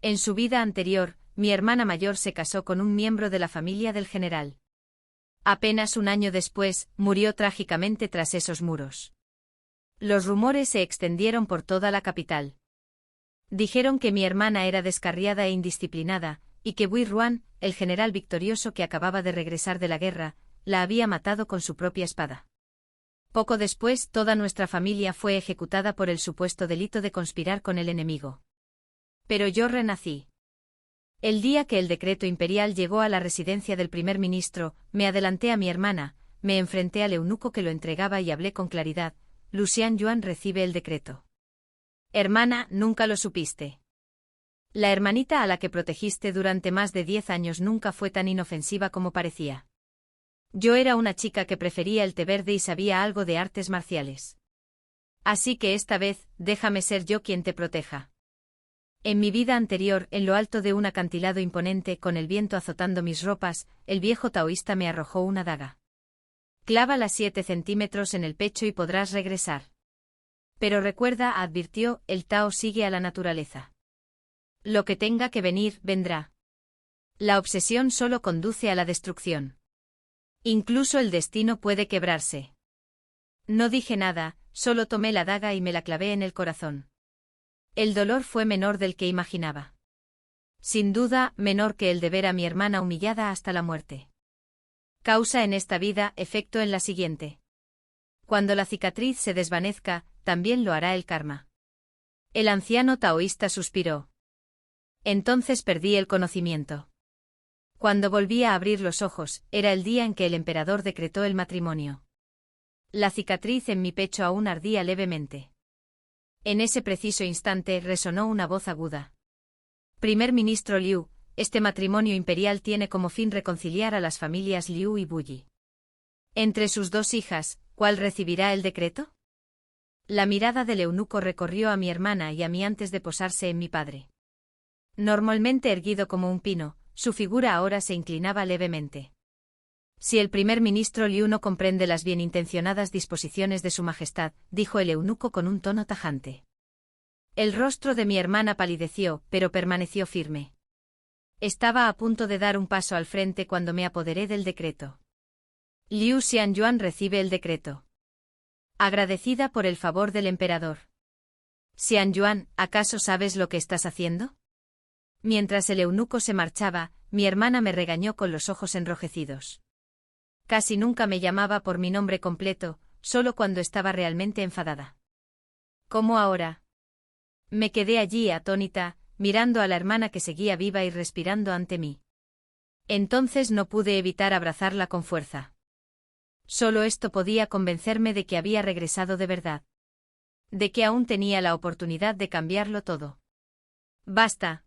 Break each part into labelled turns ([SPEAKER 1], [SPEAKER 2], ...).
[SPEAKER 1] En su vida anterior, mi hermana mayor se casó con un miembro de la familia del general. Apenas un año después, murió trágicamente tras esos muros. Los rumores se extendieron por toda la capital. Dijeron que mi hermana era descarriada e indisciplinada, y que Buirruan, el general victorioso que acababa de regresar de la guerra, la había matado con su propia espada. Poco después, toda nuestra familia fue ejecutada por el supuesto delito de conspirar con el enemigo. Pero yo renací. El día que el decreto imperial llegó a la residencia del primer ministro, me adelanté a mi hermana, me enfrenté al eunuco que lo entregaba y hablé con claridad. Luxian Yuan recibe el decreto. Hermana, nunca lo supiste. La hermanita a la que protegiste durante más de 10 años nunca fue tan inofensiva como parecía. Yo era una chica que prefería el té verde y sabía algo de artes marciales. Así que esta vez, déjame ser yo quien te proteja. En mi vida anterior, en lo alto de un acantilado imponente con el viento azotando mis ropas, el viejo taoísta me arrojó una daga. Clávala 7 centímetros en el pecho y podrás regresar. Pero recuerda, advirtió, el Tao sigue a la naturaleza. Lo que tenga que venir, vendrá. La obsesión solo conduce a la destrucción. Incluso el destino puede quebrarse. No dije nada, solo tomé la daga y me la clavé en el corazón. El dolor fue menor del que imaginaba. Sin duda, menor que el de ver a mi hermana humillada hasta la muerte. Causa en esta vida, efecto en la siguiente. Cuando la cicatriz se desvanezca, también lo hará el karma. El anciano taoísta suspiró. Entonces perdí el conocimiento. Cuando volví a abrir los ojos, era el día en que el emperador decretó el matrimonio. La cicatriz en mi pecho aún ardía levemente. En ese preciso instante resonó una voz aguda. Primer ministro Liu, este matrimonio imperial tiene como fin reconciliar a las familias Liu y Buyi. Entre sus 2 hijas, ¿cuál recibirá el decreto? La mirada del eunuco recorrió a mi hermana y a mí antes de posarse en mi padre. Normalmente erguido como un pino, su figura ahora se inclinaba levemente. Si el primer ministro Liu no comprende las bienintencionadas disposiciones de su majestad, dijo el eunuco con un tono tajante. El rostro de mi hermana palideció, pero permaneció firme. Estaba a punto de dar un paso al frente cuando me apoderé del decreto. Liu Xianyuan recibe el decreto. Agradecida por el favor del emperador. Xianyuan, ¿acaso sabes lo que estás haciendo? Mientras el eunuco se marchaba, mi hermana me regañó con los ojos enrojecidos. Casi nunca me llamaba por mi nombre completo, solo cuando estaba realmente enfadada. ¿Cómo ahora? Me quedé allí atónita, mirando a la hermana que seguía viva y respirando ante mí. Entonces no pude evitar abrazarla con fuerza. Solo esto podía convencerme de que había regresado de verdad. De que aún tenía la oportunidad de cambiarlo todo. Basta.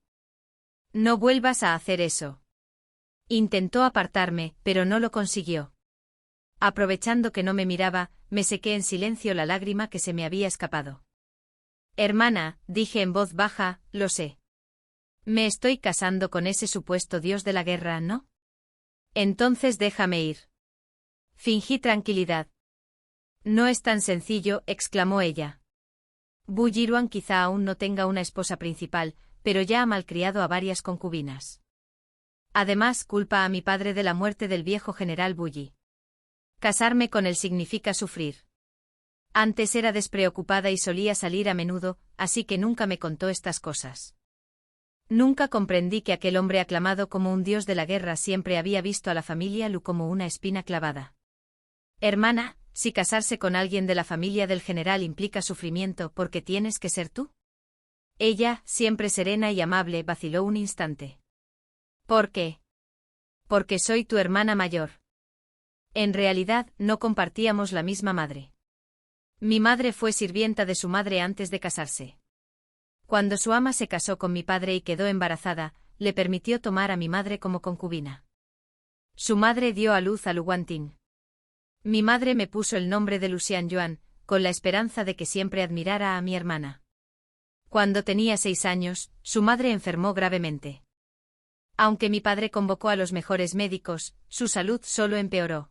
[SPEAKER 1] No vuelvas a hacer eso. Intentó apartarme, pero no lo consiguió. Aprovechando que no me miraba, me sequé en silencio la lágrima que se me había escapado. Hermana, dije en voz baja, lo sé. Me estoy casando con ese supuesto dios de la guerra, ¿no? Entonces déjame ir. Fingí tranquilidad. No es tan sencillo, exclamó ella. Buyiruan quizá aún no tenga una esposa principal, pero ya ha malcriado a varias concubinas. Además, culpa a mi padre de la muerte del viejo general Buyi. Casarme con él significa sufrir. Antes era despreocupada y solía salir a menudo, así que nunca me contó estas cosas. Nunca comprendí que aquel hombre aclamado como un dios de la guerra siempre había visto a la familia Lu como una espina clavada. Hermana, si casarse con alguien de la familia del general implica sufrimiento, ¿por qué tienes que ser tú? Ella, siempre serena y amable, vaciló un instante. ¿Por qué? Porque soy tu hermana mayor. En realidad, no compartíamos la misma madre. Mi madre fue sirvienta de su madre antes de casarse. Cuando su ama se casó con mi padre y quedó embarazada, le permitió tomar a mi madre como concubina. Su madre dio a luz a Lu Guanting. Mi madre me puso el nombre de Lu Xianyuan, con la esperanza de que siempre admirara a mi hermana. Cuando tenía 6 años, su madre enfermó gravemente. Aunque mi padre convocó a los mejores médicos, su salud solo empeoró.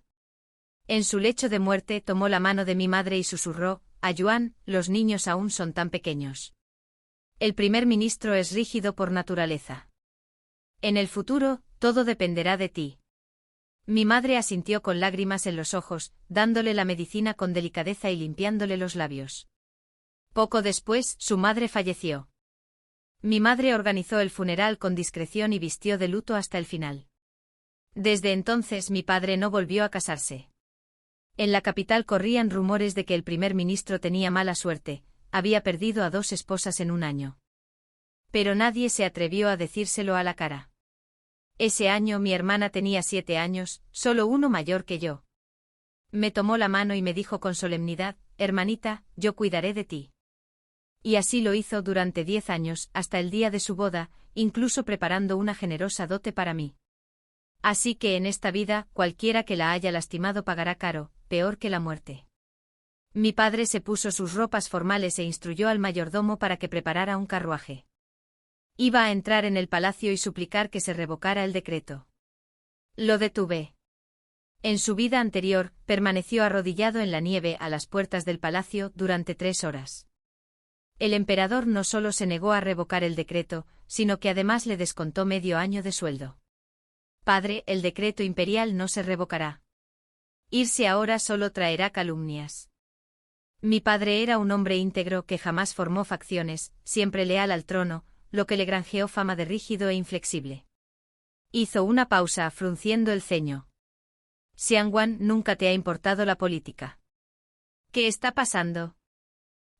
[SPEAKER 1] En su lecho de muerte tomó la mano de mi madre y susurró, «Ayuan, los niños aún son tan pequeños. El primer ministro es rígido por naturaleza. En el futuro, todo dependerá de ti. Mi madre asintió con lágrimas en los ojos, dándole la medicina con delicadeza y limpiándole los labios. Poco después, su madre falleció. Mi madre organizó el funeral con discreción y vistió de luto hasta el final. Desde entonces mi padre no volvió a casarse. En la capital corrían rumores de que el primer ministro tenía mala suerte, había perdido a 2 esposas en un año. Pero nadie se atrevió a decírselo a la cara. Ese año mi hermana tenía 7 años, solo uno mayor que yo. Me tomó la mano y me dijo con solemnidad: hermanita, yo cuidaré de ti. Y así lo hizo durante 10 años, hasta el día de su boda, incluso preparando una generosa dote para mí. Así que en esta vida, cualquiera que la haya lastimado pagará caro, peor que la muerte. Mi padre se puso sus ropas formales e instruyó al mayordomo para que preparara un carruaje. Iba a entrar en el palacio y suplicar que se revocara el decreto. Lo detuve. En su vida anterior, permaneció arrodillado en la nieve a las puertas del palacio durante 3 horas. El emperador no solo se negó a revocar el decreto, sino que además le descontó medio año de sueldo. Padre, el decreto imperial no se revocará. Irse ahora solo traerá calumnias. Mi padre era un hombre íntegro que jamás formó facciones, siempre leal al trono, lo que le granjeó fama de rígido e inflexible. Hizo una pausa, frunciendo el ceño. Xiangwan, nunca te ha importado la política. ¿Qué está pasando?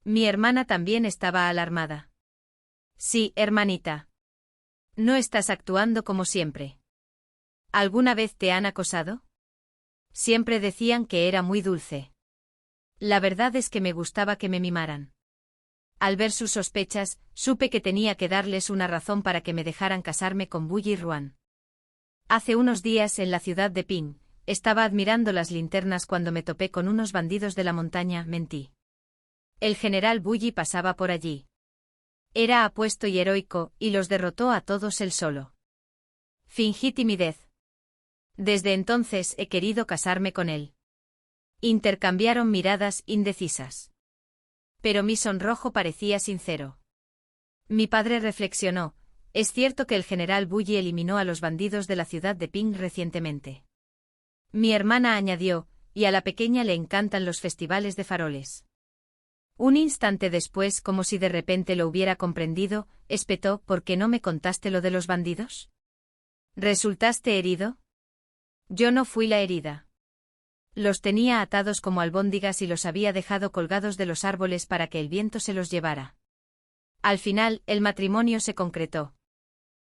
[SPEAKER 1] Mi hermana también estaba alarmada. Sí, hermanita. No estás actuando como siempre. ¿Alguna vez te han acosado? Siempre decían que era muy dulce. La verdad es que me gustaba que me mimaran. Al ver sus sospechas, supe que tenía que darles una razón para que me dejaran casarme con Bully Ruan. Hace unos días en la ciudad de Ping, estaba admirando las linternas cuando me topé con unos bandidos de la montaña, mentí. El general Bully pasaba por allí. Era apuesto y heroico, y los derrotó a todos él solo. Fingí timidez. Desde entonces he querido casarme con él. Intercambiaron miradas indecisas. Pero mi sonrojo parecía sincero. Mi padre reflexionó: es cierto que el general Bully eliminó a los bandidos de la ciudad de Ping recientemente. Mi hermana añadió: y a la pequeña le encantan los festivales de faroles. Un instante después, como si de repente lo hubiera comprendido, espetó: ¿por qué no me contaste lo de los bandidos? ¿Resultaste herido? Yo no fui la herida. Los tenía atados como albóndigas y los había dejado colgados de los árboles para que el viento se los llevara. Al final, el matrimonio se concretó.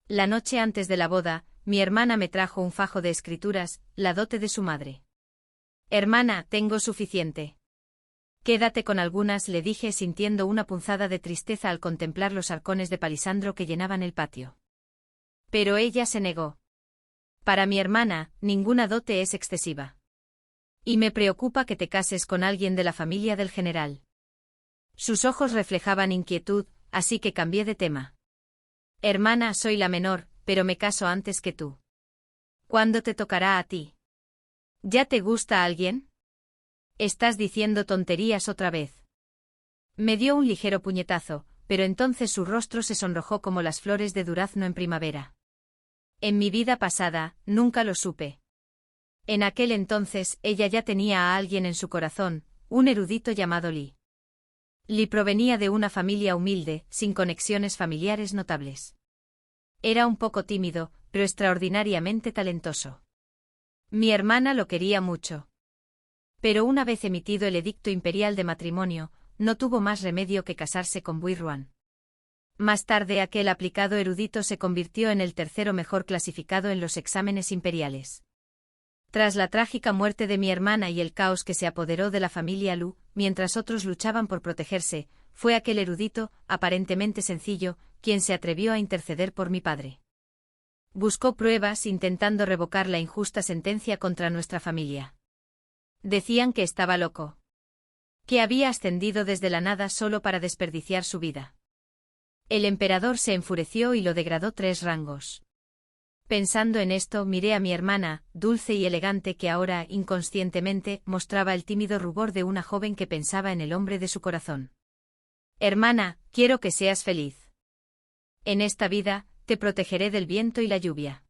[SPEAKER 1] La noche antes de la boda, mi hermana me trajo un fajo de escrituras, la dote de su madre. Hermana, tengo suficiente. Quédate con algunas, le dije sintiendo una punzada de tristeza al contemplar los arcones de palisandro que llenaban el patio. Pero ella se negó. Para mi hermana, ninguna dote es excesiva. Y me preocupa que te cases con alguien de la familia del general. Sus ojos reflejaban inquietud, así que cambié de tema. Hermana, soy la menor, pero me caso antes que tú. ¿Cuándo te tocará a ti? ¿Ya te gusta alguien? Estás diciendo tonterías otra vez. Me dio un ligero puñetazo, pero entonces su rostro se sonrojó como las flores de durazno en primavera. En mi vida pasada, nunca lo supe. En aquel entonces, ella ya tenía a alguien en su corazón, un erudito llamado Li. Li provenía de una familia humilde, sin conexiones familiares notables. Era un poco tímido, pero extraordinariamente talentoso. Mi hermana lo quería mucho. Pero una vez emitido el edicto imperial de matrimonio, no tuvo más remedio que casarse con Bui Ruan. Más tarde aquel aplicado erudito se convirtió en el tercero mejor clasificado en los exámenes imperiales. Tras la trágica muerte de mi hermana y el caos que se apoderó de la familia Lu, mientras otros luchaban por protegerse, fue aquel erudito, aparentemente sencillo, quien se atrevió a interceder por mi padre. Buscó pruebas intentando revocar la injusta sentencia contra nuestra familia. Decían que estaba loco. Que había ascendido desde la nada solo para desperdiciar su vida. El emperador se enfureció y lo degradó 3 rangos. Pensando en esto, miré a mi hermana, dulce y elegante que ahora, inconscientemente, mostraba el tímido rubor de una joven que pensaba en el hombre de su corazón. Hermana, quiero que seas feliz. En esta vida, te protegeré del viento y la lluvia.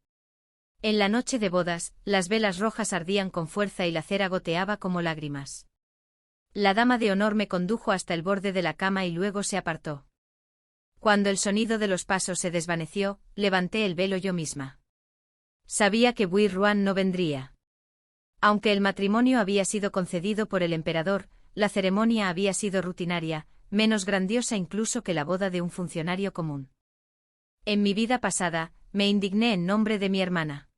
[SPEAKER 1] En la noche de bodas, las velas rojas ardían con fuerza y la cera goteaba como lágrimas. La dama de honor me condujo hasta el borde de la cama y luego se apartó. Cuando el sonido de los pasos se desvaneció, levanté el velo yo misma. Sabía que Bui Ruan no vendría. Aunque el matrimonio había sido concedido por el emperador, la ceremonia había sido rutinaria, menos grandiosa incluso que la boda de un funcionario común. En mi vida pasada, me indigné en nombre de mi hermana.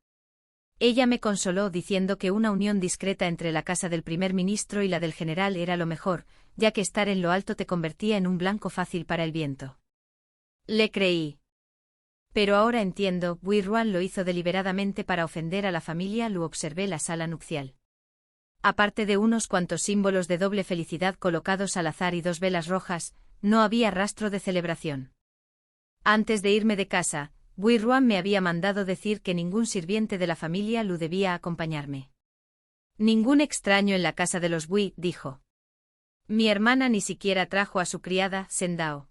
[SPEAKER 1] Ella me consoló diciendo que una unión discreta entre la casa del primer ministro y la del general era lo mejor, ya que estar en lo alto te convertía en un blanco fácil para el viento. Le creí. Pero ahora entiendo, Bui Ruan lo hizo deliberadamente para ofender a la familia. Lu observé la sala nupcial. Aparte de unos cuantos símbolos de doble felicidad colocados al azar y 2 velas rojas, no había rastro de celebración. Antes de irme de casa, Bui Ruan me había mandado decir que ningún sirviente de la familia Lu debía acompañarme. Ningún extraño en la casa de los Bui, dijo. Mi hermana ni siquiera trajo a su criada, Sendao.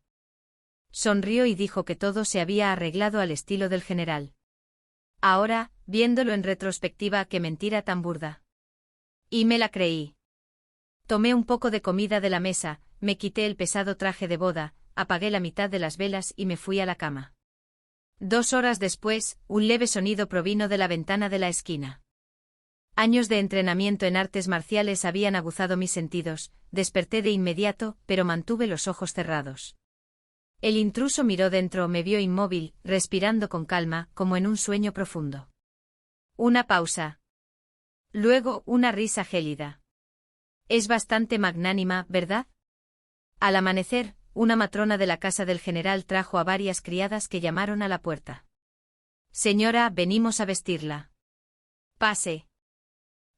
[SPEAKER 1] Sonrió y dijo que todo se había arreglado al estilo del general. Ahora, viéndolo en retrospectiva, qué mentira tan burda. Y me la creí. Tomé un poco de comida de la mesa, me quité el pesado traje de boda, apagué la mitad de las velas y me fui a la cama. 2 horas después, un leve sonido provino de la ventana de la esquina. Años de entrenamiento en artes marciales habían aguzado mis sentidos, desperté de inmediato, pero mantuve los ojos cerrados. El intruso miró dentro, me vio inmóvil, respirando con calma, como en un sueño profundo. Una pausa. Luego, una risa gélida. Es bastante magnánima, ¿verdad? Al amanecer, una matrona de la casa del general trajo a varias criadas que llamaron a la puerta. Señora, venimos a vestirla. Pase.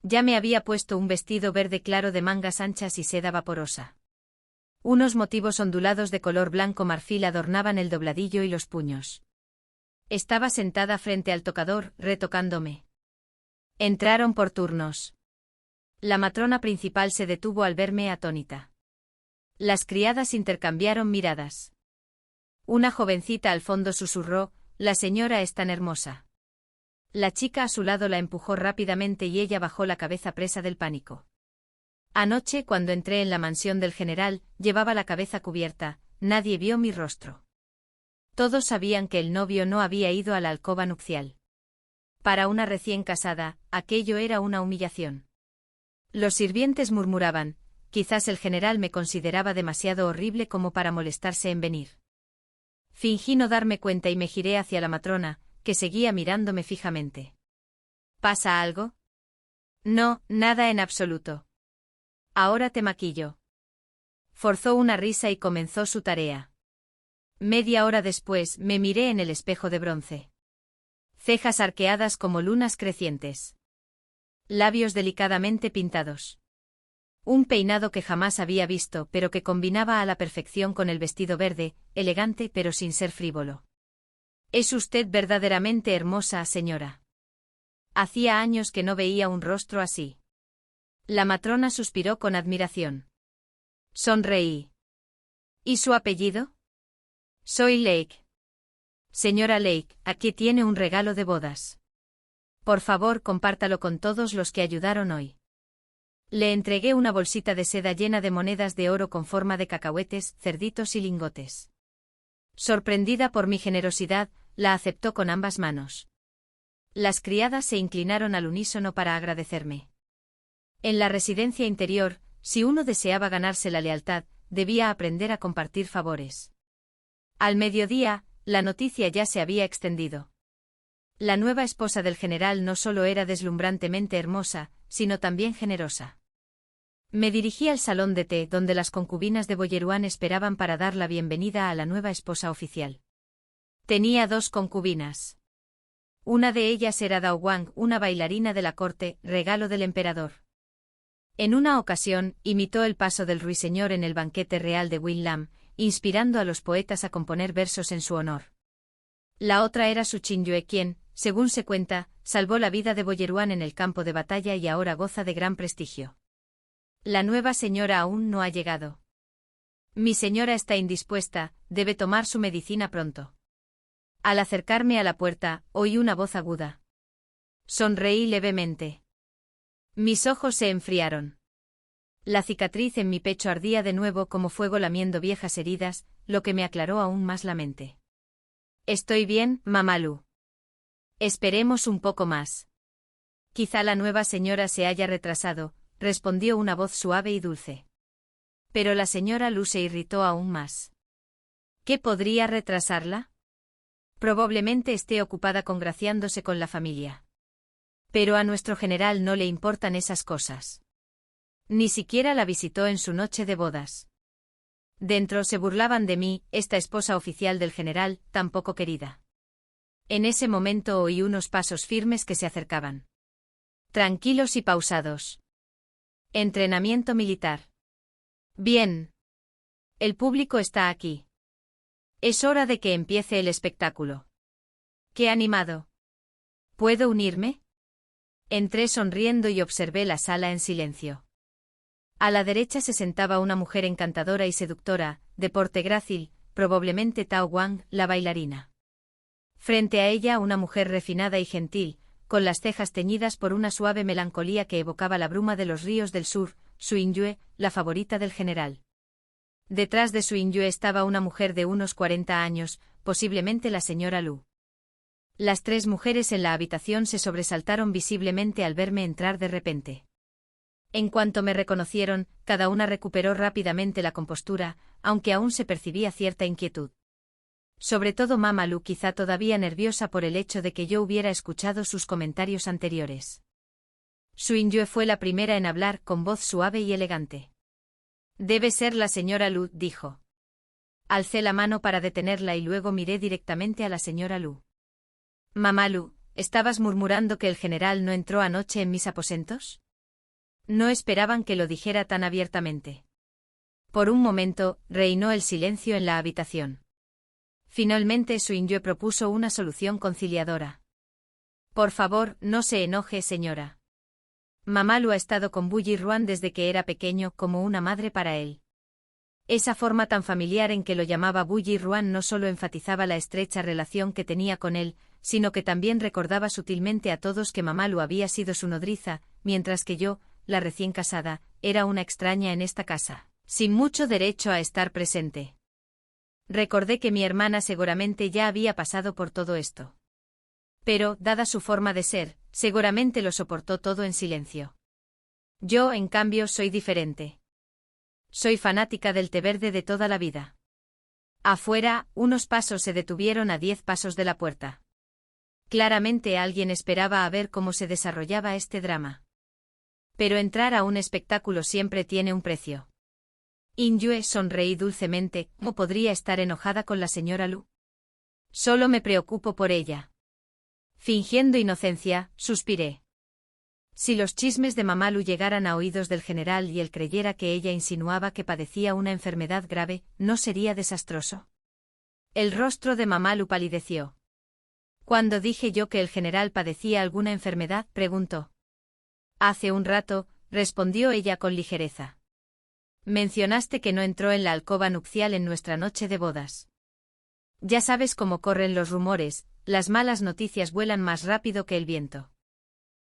[SPEAKER 1] Ya me había puesto un vestido verde claro de mangas anchas y seda vaporosa. Unos motivos ondulados de color blanco marfil adornaban el dobladillo y los puños. Estaba sentada frente al tocador, retocándome. Entraron por turnos. La matrona principal se detuvo al verme atónita. Las criadas intercambiaron miradas. Una jovencita al fondo susurró, «La señora es tan hermosa». La chica a su lado la empujó rápidamente y ella bajó la cabeza presa del pánico. Anoche, cuando entré en la mansión del general, llevaba la cabeza cubierta, nadie vio mi rostro. Todos sabían que el novio no había ido a la alcoba nupcial. Para una recién casada, aquello era una humillación. Los sirvientes murmuraban, quizás el general me consideraba demasiado horrible como para molestarse en venir. Fingí no darme cuenta y me giré hacia la matrona, que seguía mirándome fijamente. ¿Pasa algo? No, nada en absoluto. Ahora te maquillo. Forzó una risa y comenzó su tarea. Media hora después me miré en el espejo de bronce. Cejas arqueadas como lunas crecientes. Labios delicadamente pintados. Un peinado que jamás había visto, pero que combinaba a la perfección con el vestido verde, elegante pero sin ser frívolo. Es usted verdaderamente hermosa, señora. Hacía años que no veía un rostro así. La matrona suspiró con admiración. Sonreí. ¿Y su apellido? Soy Lake. Señora Lake, aquí tiene un regalo de bodas. Por favor, compártalo con todos los que ayudaron hoy. Le entregué una bolsita de seda llena de monedas de oro con forma de cacahuetes, cerditos y lingotes. Sorprendida por mi generosidad, la aceptó con ambas manos. Las criadas se inclinaron al unísono para agradecerme. En la residencia interior, si uno deseaba ganarse la lealtad, debía aprender a compartir favores. Al mediodía, la noticia ya se había extendido. La nueva esposa del general no solo era deslumbrantemente hermosa, sino también generosa. Me dirigí al salón de té donde las concubinas de Boyeruan esperaban para dar la bienvenida a la nueva esposa oficial. Tenía 2 concubinas. Una de ellas era Dao Wang, una bailarina de la corte, regalo del emperador. En una ocasión, imitó el paso del ruiseñor en el banquete real de Win Lam, inspirando a los poetas a componer versos en su honor. La otra era Su Qinyue, quien, según se cuenta, salvó la vida de Boyeruan en el campo de batalla y ahora goza de gran prestigio. La nueva señora aún no ha llegado. Mi señora está indispuesta, debe tomar su medicina pronto. Al acercarme a la puerta, oí una voz aguda. Sonreí levemente. Mis ojos se enfriaron. La cicatriz en mi pecho ardía de nuevo como fuego lamiendo viejas heridas, lo que me aclaró aún más la mente. Estoy bien, Mamalu. Esperemos un poco más. Quizá la nueva señora se haya retrasado, respondió una voz suave y dulce. Pero la señora Lu se irritó aún más. ¿Qué podría retrasarla? Probablemente esté ocupada congraciándose con la familia. Pero a nuestro general no le importan esas cosas. Ni siquiera la visitó en su noche de bodas. Dentro se burlaban de mí, esta esposa oficial del general, tan poco querida. En ese momento oí unos pasos firmes que se acercaban. Tranquilos y pausados. Entrenamiento militar. Bien. El público está aquí. Es hora de que empiece el espectáculo. ¡Qué animado! ¿Puedo unirme? Entré sonriendo y observé la sala en silencio. A la derecha se sentaba una mujer encantadora y seductora, de porte grácil, probablemente Tao Wang, la bailarina. Frente a ella una mujer refinada y gentil, con las cejas teñidas por una suave melancolía que evocaba la bruma de los ríos del sur, Su Yue, la favorita del general. Detrás de Su Yue estaba una mujer de unos 40 años, posiblemente la señora Lu. Las tres mujeres en la habitación se sobresaltaron visiblemente al verme entrar de repente. En cuanto me reconocieron, cada una recuperó rápidamente la compostura, aunque aún se percibía cierta inquietud. Sobre todo Mamalu, quizá todavía nerviosa por el hecho de que yo hubiera escuchado sus comentarios anteriores. Su Yue fue la primera en hablar con voz suave y elegante. Debe ser la señora Lu, dijo. Alcé la mano para detenerla y luego miré directamente a la señora Lu. Mamalu, ¿estabas murmurando que el general no entró anoche en mis aposentos? No esperaban que lo dijera tan abiertamente. Por un momento, reinó el silencio en la habitación. Finalmente Su Yue propuso una solución conciliadora. Por favor, no se enoje, señora. Mamalu ha estado con Bu Yiruan desde que era pequeño, como una madre para él. Esa forma tan familiar en que lo llamaba Bu Yiruan no solo enfatizaba la estrecha relación que tenía con él, sino que también recordaba sutilmente a todos que Mamalu había sido su nodriza, mientras que yo, la recién casada, era una extraña en esta casa, sin mucho derecho a estar presente. Recordé que mi hermana seguramente ya había pasado por todo esto. Pero, dada su forma de ser, seguramente lo soportó todo en silencio. Yo, en cambio, soy diferente. Soy fanática del té verde de toda la vida. Afuera, unos pasos se detuvieron a 10 pasos de la puerta. Claramente alguien esperaba a ver cómo se desarrollaba este drama. Pero entrar a un espectáculo siempre tiene un precio. Yue sonreí dulcemente, ¿cómo podría estar enojada con la señora Lu? Solo me preocupo por ella. Fingiendo inocencia, suspiré. Si los chismes de Mamalu llegaran a oídos del general y él creyera que ella insinuaba que padecía una enfermedad grave, ¿no sería desastroso? El rostro de Mamalu palideció. Cuando dije yo que el general padecía alguna enfermedad, preguntó. Hace un rato, respondió ella con ligereza. Mencionaste que no entró en la alcoba nupcial en nuestra noche de bodas. Ya sabes cómo corren los rumores, las malas noticias vuelan más rápido que el viento.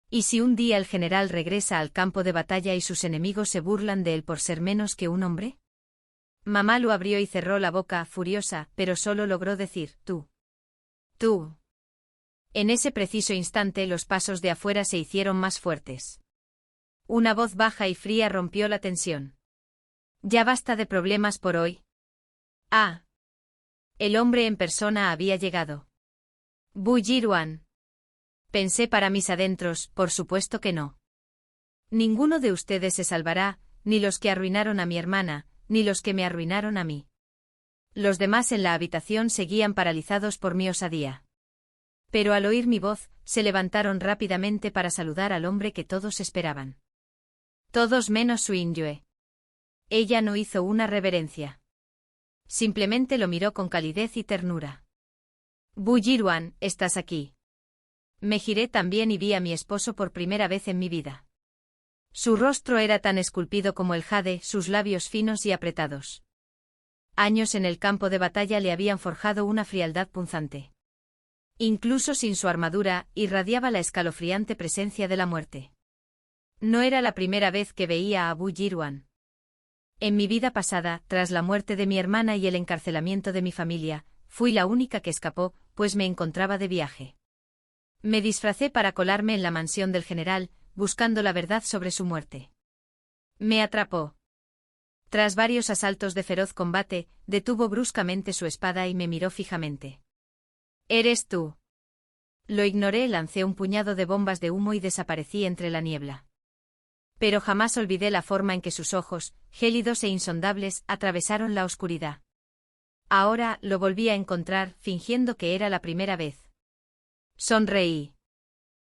[SPEAKER 1] ¿Y si un día el general regresa al campo de batalla y sus enemigos se burlan de él por ser menos que un hombre? Mamalu abrió y cerró la boca, furiosa, pero solo logró decir, tú. Tú. En ese preciso instante los pasos de afuera se hicieron más fuertes. Una voz baja y fría rompió la tensión. Ya basta de problemas por hoy. Ah. El hombre en persona había llegado. Bu Yiruan. Pensé para mis adentros, por supuesto que no. Ninguno de ustedes se salvará, ni los que arruinaron a mi hermana, ni los que me arruinaron a mí. Los demás en la habitación seguían paralizados por mi osadía. Pero al oír mi voz, se levantaron rápidamente para saludar al hombre que todos esperaban. Todos menos Su Yue. Ella no hizo una reverencia. Simplemente lo miró con calidez y ternura. Bu Yiruan, ¿estás aquí? Me giré también y vi a mi esposo por primera vez en mi vida. Su rostro era tan esculpido como el jade, sus labios finos y apretados. Años en el campo de batalla le habían forjado una frialdad punzante. Incluso sin su armadura, irradiaba la escalofriante presencia de la muerte. No era la primera vez que veía a Abu Jirwan. En mi vida pasada, tras la muerte de mi hermana y el encarcelamiento de mi familia, fui la única que escapó, pues me encontraba de viaje. Me disfracé para colarme en la mansión del general, buscando la verdad sobre su muerte. Me atrapó. Tras varios asaltos de feroz combate, detuvo bruscamente su espada y me miró fijamente. «¿Eres tú?» Lo ignoré, lancé un puñado de bombas de humo y desaparecí entre la niebla. Pero jamás olvidé la forma en que sus ojos, gélidos e insondables, atravesaron la oscuridad. Ahora lo volví a encontrar, fingiendo que era la primera vez. Sonreí.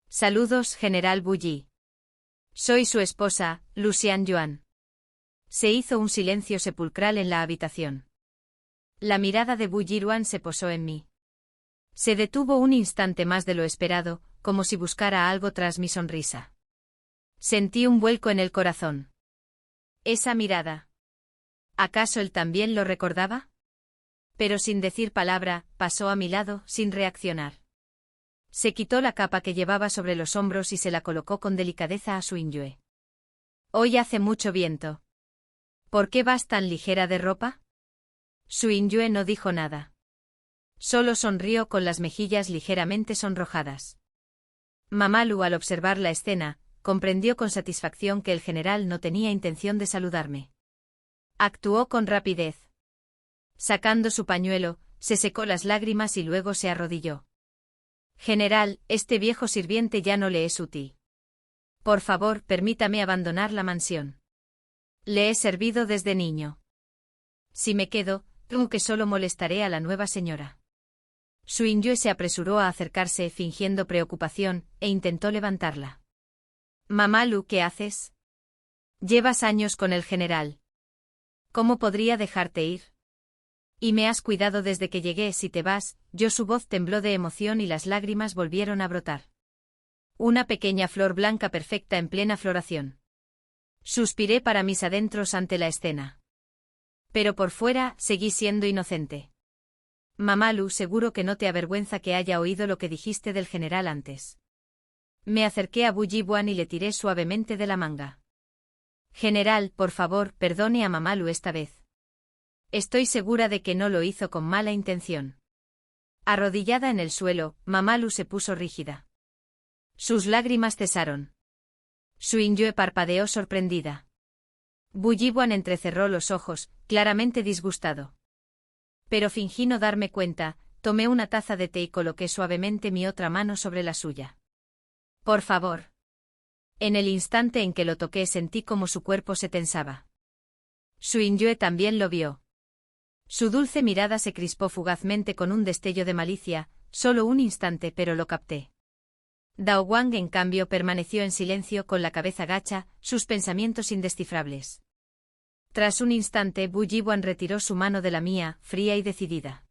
[SPEAKER 1] «Saludos, General Bulli. Soy su esposa, Lucian Yuan». Se hizo un silencio sepulcral en la habitación. La mirada de Bu Jirwan se posó en mí. Se detuvo un instante más de lo esperado, como si buscara algo tras mi sonrisa. Sentí un vuelco en el corazón. Esa mirada. ¿Acaso él también lo recordaba? Pero sin decir palabra, pasó a mi lado, sin reaccionar. Se quitó la capa que llevaba sobre los hombros y se la colocó con delicadeza a su Inyue. «Hoy hace mucho viento. ¿Por qué vas tan ligera de ropa?» Su Inyue no dijo nada. Solo sonrió con las mejillas ligeramente sonrojadas. Mamalu, al observar la escena, comprendió con satisfacción que el general no tenía intención de saludarme. Actuó con rapidez. Sacando su pañuelo, se secó las lágrimas y luego se arrodilló. «General, este viejo sirviente ya no le es útil. Por favor, permítame abandonar la mansión. Le he servido desde niño. Si me quedo, temo que solo molestaré a la nueva señora». Su Inyue se apresuró a acercarse fingiendo preocupación, e intentó levantarla. «Mamalu, ¿qué haces? Llevas años con el general. ¿Cómo podría dejarte ir? Y me has cuidado desde que llegué. Si te vas, yo». Su voz tembló de emoción y las lágrimas volvieron a brotar. Una pequeña flor blanca perfecta en plena floración. Suspiré para mis adentros ante la escena. Pero por fuera, seguí siendo inocente. «Mamalu, seguro que no te avergüenza que haya oído lo que dijiste del general antes». Me acerqué a Bu Jirwan y le tiré suavemente de la manga. «General, por favor, perdone a Mamalu esta vez. Estoy segura de que no lo hizo con mala intención». Arrodillada en el suelo, Mamalu se puso rígida. Sus lágrimas cesaron. Su Inyue parpadeó sorprendida. Bu Jirwan entrecerró los ojos, claramente disgustado. Pero fingí no darme cuenta, tomé una taza de té y coloqué suavemente mi otra mano sobre la suya. «Por favor». En el instante en que lo toqué sentí como su cuerpo se tensaba. Su Inyue también lo vio. Su dulce mirada se crispó fugazmente con un destello de malicia, solo un instante, pero lo capté. Dao Wang, en cambio, permaneció en silencio con la cabeza gacha, sus pensamientos indescifrables. Tras un instante, Bu Jirwan retiró su mano de la mía, fría y decidida.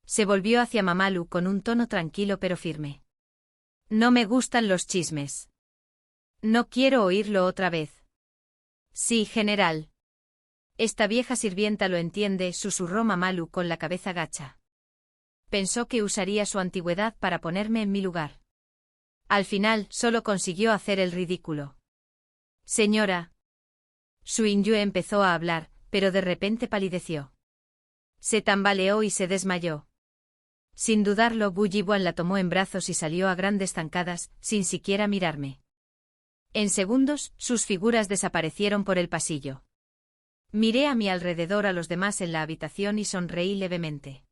[SPEAKER 1] Se volvió hacia Mamalu con un tono tranquilo pero firme. «No me gustan los chismes. No quiero oírlo otra vez». «Sí, general. Esta vieja sirvienta lo entiende», susurró Mamalu con la cabeza gacha. Pensó que usaría su antigüedad para ponerme en mi lugar. Al final, solo consiguió hacer el ridículo. «Señora». Su Inyue empezó a hablar, pero de repente palideció. Se tambaleó y se desmayó. Sin dudarlo, Bu Jirwan la tomó en brazos y salió a grandes zancadas, sin siquiera mirarme. En segundos, sus figuras desaparecieron por el pasillo. Miré a mi alrededor a los demás en la habitación y sonreí levemente.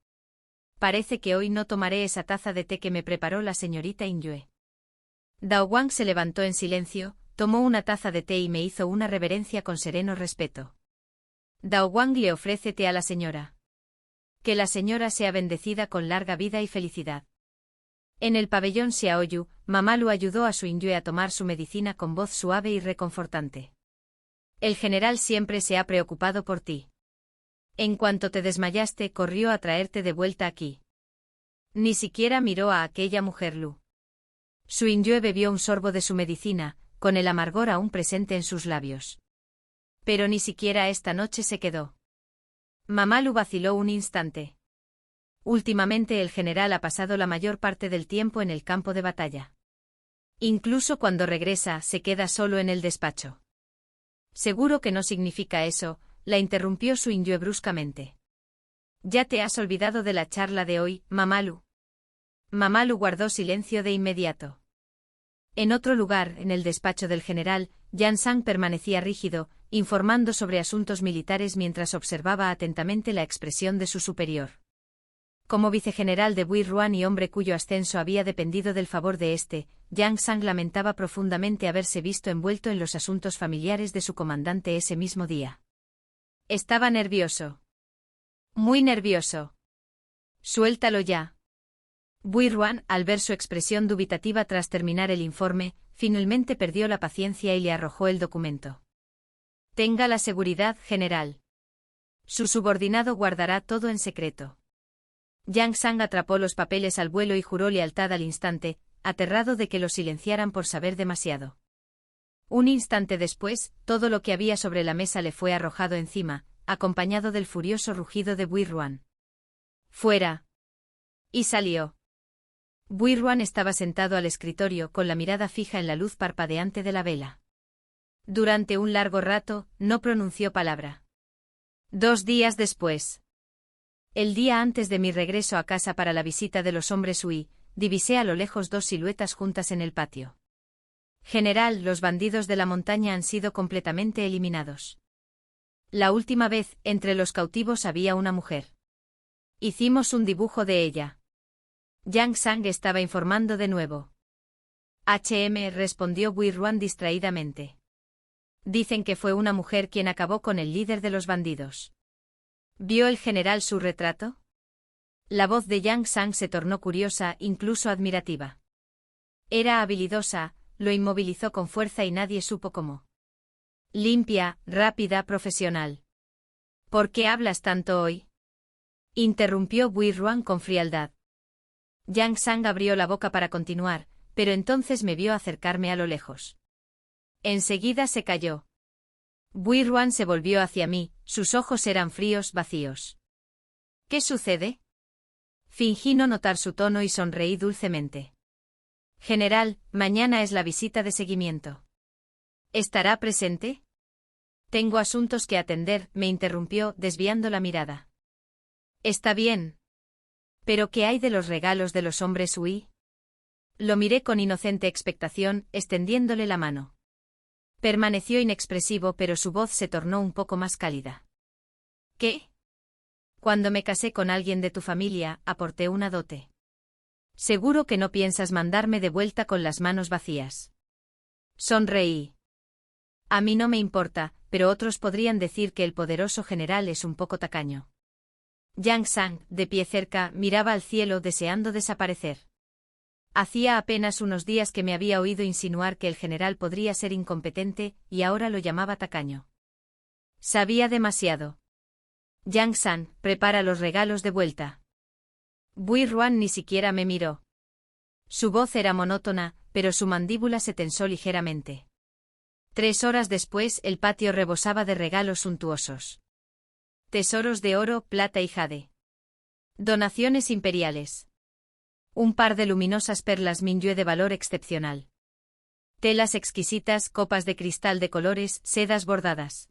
[SPEAKER 1] Parece que hoy no tomaré esa taza de té que me preparó la señorita Inyue. Dao Wang se levantó en silencio, tomó una taza de té y me hizo una reverencia con sereno respeto. «Dao Wang le ofrece té a la señora. Que la señora sea bendecida con larga vida y felicidad». En el pabellón Xiaoyu, Mamalu ayudó a su Inyue a tomar su medicina con voz suave y reconfortante. «El general siempre se ha preocupado por ti. En cuanto te desmayaste, corrió a traerte de vuelta aquí. Ni siquiera miró a aquella mujer Lu». Su Inyue bebió un sorbo de su medicina, con el amargor aún presente en sus labios. «Pero ni siquiera esta noche se quedó». Mamalu vaciló un instante. Últimamente el general ha pasado la mayor parte del tiempo en el campo de batalla. Incluso cuando regresa, se queda solo en el despacho. Seguro que no significa eso, la interrumpió Suin-Yue bruscamente. ¿Ya te has olvidado de la charla de hoy, Mamalu? Mamalu guardó silencio de inmediato. En otro lugar, en el despacho del general, Yang Sang permanecía rígido, informando sobre asuntos militares mientras observaba atentamente la expresión de su superior. Como vicegeneral de Buiruan y hombre cuyo ascenso había dependido del favor de este, Yang Sang lamentaba profundamente haberse visto envuelto en los asuntos familiares de su comandante ese mismo día. Estaba nervioso. Muy nervioso. Suéltalo ya. Buiruan, al ver su expresión dubitativa tras terminar el informe, finalmente perdió la paciencia y le arrojó el documento. Tenga la seguridad, general. Su subordinado guardará todo en secreto. Yang Sang atrapó los papeles al vuelo y juró lealtad al instante, aterrado de que lo silenciaran por saber demasiado. Un instante después, todo lo que había sobre la mesa le fue arrojado encima, acompañado del furioso rugido de Buiruan. ¡Fuera! Y salió. Buiruan estaba sentado al escritorio con la mirada fija en la luz parpadeante de la vela. Durante un largo rato, no pronunció palabra. 2 días después. El día antes de mi regreso a casa para la visita de los hombres Hui, divisé a lo lejos 2 siluetas juntas en el patio. General, los bandidos de la montaña han sido completamente eliminados. La última vez, entre los cautivos había una mujer. Hicimos un dibujo de ella. Yang Sang estaba informando de nuevo. Respondió Buiruan distraídamente. Dicen que fue una mujer quien acabó con el líder de los bandidos. ¿Vio el general su retrato? La voz de Yang Sang se tornó curiosa, incluso admirativa. Era habilidosa, lo inmovilizó con fuerza y nadie supo cómo. Limpia, rápida, profesional. ¿Por qué hablas tanto hoy? Interrumpió Buiruan con frialdad. Yang Sang abrió la boca para continuar, pero entonces me vio acercarme a lo lejos. Enseguida se calló. Buiruan se volvió hacia mí, sus ojos eran fríos, vacíos. ¿Qué sucede? Fingí no notar su tono y sonreí dulcemente. General, mañana es la visita de seguimiento. ¿Estará presente? Tengo asuntos que atender, me interrumpió, desviando la mirada. Está bien. ¿Pero qué hay de los regalos de los hombres Hui? Lo miré con inocente expectación, extendiéndole la mano. Permaneció inexpresivo, pero su voz se tornó un poco más cálida. ¿Qué? Cuando me casé con alguien de tu familia, aporté una dote. Seguro que no piensas mandarme de vuelta con las manos vacías. Sonreí. A mí no me importa, pero otros podrían decir que el poderoso general es un poco tacaño. Yang Sang, de pie cerca, miraba al cielo deseando desaparecer. Hacía apenas unos días que me había oído insinuar que el general podría ser incompetente, y ahora lo llamaba tacaño. Sabía demasiado. Yang Sang, prepara los regalos de vuelta. Buiruan ni siquiera me miró. Su voz era monótona, pero su mandíbula se tensó ligeramente. 3 horas después el patio rebosaba de regalos suntuosos. Tesoros de oro, plata y jade. Donaciones imperiales. Un par de luminosas perlas Mingyue de valor excepcional. Telas exquisitas, copas de cristal de colores, sedas bordadas.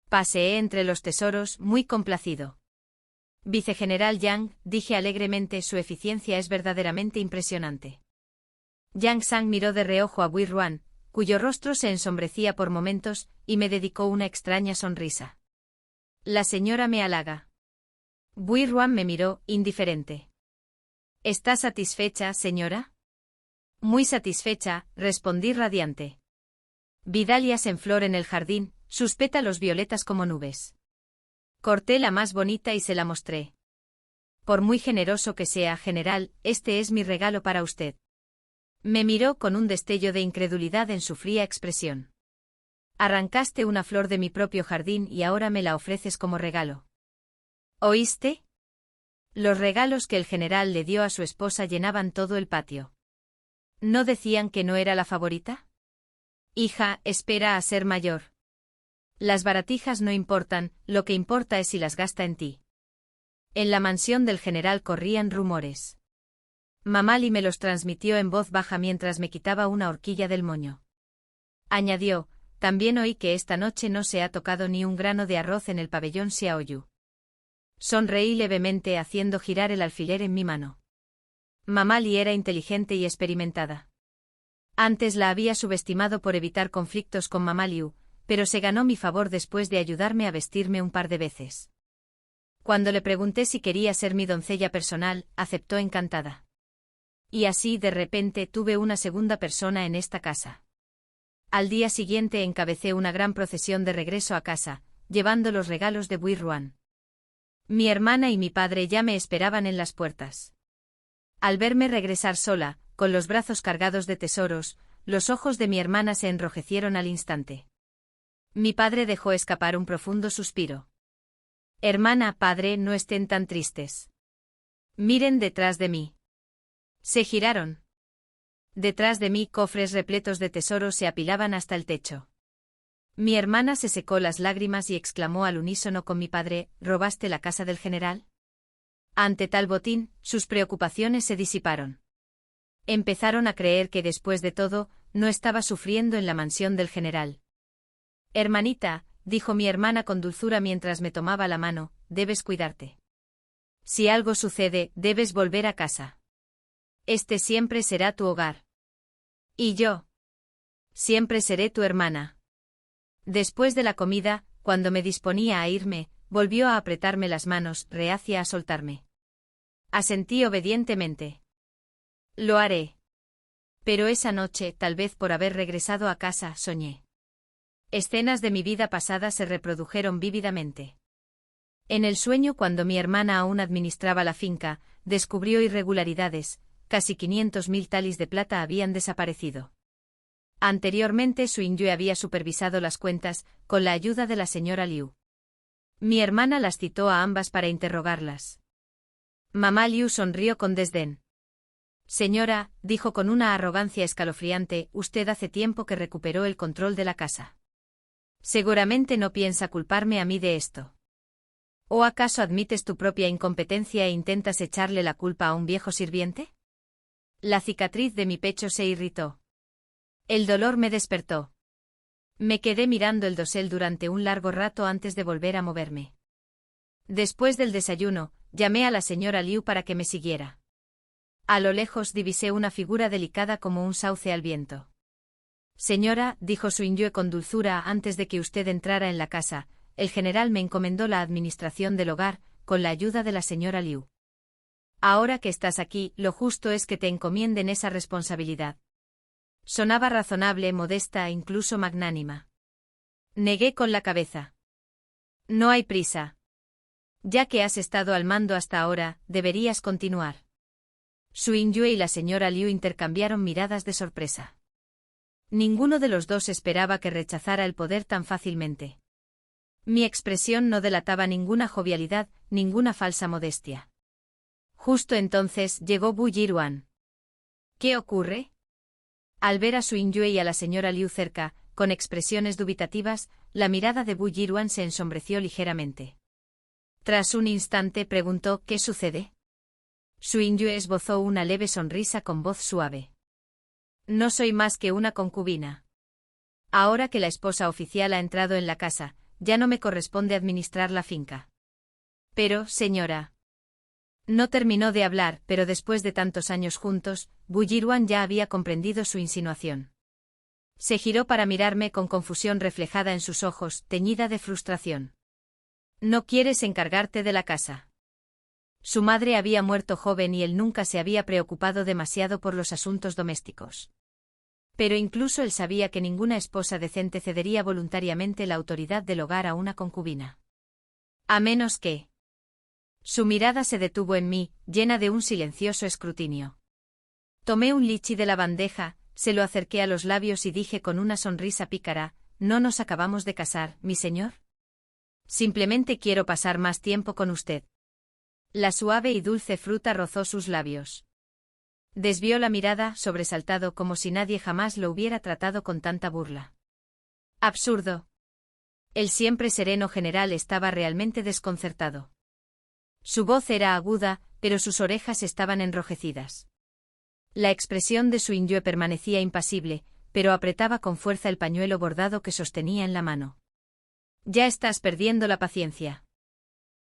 [SPEAKER 1] Paseé entre los tesoros, muy complacido. Vicegeneral Yang, dije alegremente, su eficiencia es verdaderamente impresionante. Yang Sang miró de reojo a Buiruan, cuyo rostro se ensombrecía por momentos, y me dedicó una extraña sonrisa. La señora me halaga. Buiruan me miró, indiferente. ¿Está satisfecha, señora? Muy satisfecha, respondí radiante. Vi dalias en flor en el jardín, sus pétalos violetas como nubes. Corté la más bonita y se la mostré. Por muy generoso que sea, general, este es mi regalo para usted. Me miró con un destello de incredulidad en su fría expresión. Arrancaste una flor de mi propio jardín y ahora me la ofreces como regalo. ¿Oíste? Los regalos que el general le dio a su esposa llenaban todo el patio. ¿No decían que no era la favorita? Hija, espera a ser mayor. Las baratijas no importan, lo que importa es si las gasta en ti. En la mansión del general corrían rumores. Mamali me los transmitió en voz baja mientras me quitaba una horquilla del moño. Añadió, también oí que esta noche no se ha tocado ni un grano de arroz en el pabellón Xiaoyu. Sonreí levemente haciendo girar el alfiler en mi mano. Mamali era inteligente y experimentada. Antes la había subestimado por evitar conflictos con Mamaliu, pero se ganó mi favor después de ayudarme a vestirme un par de veces. Cuando le pregunté si quería ser mi doncella personal, aceptó encantada. Y así de repente tuve una segunda persona en esta casa. Al día siguiente encabecé una gran procesión de regreso a casa, llevando los regalos de Buiruan. Mi hermana y mi padre ya me esperaban en las puertas. Al verme regresar sola, con los brazos cargados de tesoros, los ojos de mi hermana se enrojecieron al instante. Mi padre dejó escapar un profundo suspiro. Hermana, padre, no estén tan tristes. Miren detrás de mí. Se giraron. Detrás de mí cofres repletos de tesoros se apilaban hasta el techo. Mi hermana se secó las lágrimas y exclamó al unísono con mi padre, ¿robaste la casa del general? Ante tal botín, sus preocupaciones se disiparon. Empezaron a creer que después de todo, no estaba sufriendo en la mansión del general. Hermanita, dijo mi hermana con dulzura mientras me tomaba la mano, debes cuidarte. Si algo sucede, debes volver a casa. Este siempre será tu hogar. Y yo. Siempre seré tu hermana. Después de la comida, cuando me disponía a irme, volvió a apretarme las manos, reacia a soltarme. Asentí obedientemente. Lo haré. Pero esa noche, tal vez por haber regresado a casa, soñé. Escenas de mi vida pasada se reprodujeron vívidamente. En el sueño, cuando mi hermana aún administraba la finca, descubrió irregularidades. Casi 500.000 talis de plata habían desaparecido. Anteriormente Suinyue había supervisado las cuentas, con la ayuda de la señora Liu. Mi hermana las citó a ambas para interrogarlas. Mamá Liu sonrió con desdén. Señora, dijo con una arrogancia escalofriante, usted hace tiempo que recuperó el control de la casa. Seguramente no piensa culparme a mí de esto. ¿O acaso admites tu propia incompetencia e intentas echarle la culpa a un viejo sirviente? La cicatriz de mi pecho se irritó. El dolor me despertó. Me quedé mirando el dosel durante un largo rato antes de volver a moverme. Después del desayuno, llamé a la señora Liu para que me siguiera. A lo lejos divisé una figura delicada como un sauce al viento. Señora, dijo Suinyue con dulzura antes de que usted entrara en la casa, el general me encomendó la administración del hogar, con la ayuda de la señora Liu. Ahora que estás aquí, lo justo es que te encomienden esa responsabilidad. Sonaba razonable, modesta e incluso magnánima. Negué con la cabeza. No hay prisa. Ya que has estado al mando hasta ahora, deberías continuar. Suinyue y la señora Liu intercambiaron miradas de sorpresa. Ninguno de los dos esperaba que rechazara el poder tan fácilmente. Mi expresión no delataba ninguna jovialidad, ninguna falsa modestia. Justo entonces llegó Bu Yiruan. ¿Qué ocurre? Al ver a Suinyue y a la señora Liu cerca, con expresiones dubitativas, la mirada de Bu Yiruan se ensombreció ligeramente. Tras un instante preguntó ¿qué sucede? Suinyue esbozó una leve sonrisa con voz suave. No soy más que una concubina. Ahora que la esposa oficial ha entrado en la casa, ya no me corresponde administrar la finca. Pero, señora. No terminó de hablar, pero después de tantos años juntos, Bu Yiruan ya había comprendido su insinuación. Se giró para mirarme con confusión reflejada en sus ojos, teñida de frustración. ¿No quieres encargarte de la casa? Su madre había muerto joven y él nunca se había preocupado demasiado por los asuntos domésticos. Pero incluso él sabía que ninguna esposa decente cedería voluntariamente la autoridad del hogar a una concubina. A menos que... Su mirada se detuvo en mí, llena de un silencioso escrutinio. Tomé un lichi de la bandeja, se lo acerqué a los labios y dije con una sonrisa pícara, ¿no nos acabamos de casar, mi señor? Simplemente quiero pasar más tiempo con usted. La suave y dulce fruta rozó sus labios. Desvió la mirada, sobresaltado como si nadie jamás lo hubiera tratado con tanta burla. Absurdo. El siempre sereno general estaba realmente desconcertado. Su voz era aguda, pero sus orejas estaban enrojecidas. La expresión de Suinyue permanecía impasible, pero apretaba con fuerza el pañuelo bordado que sostenía en la mano. Ya estás perdiendo la paciencia.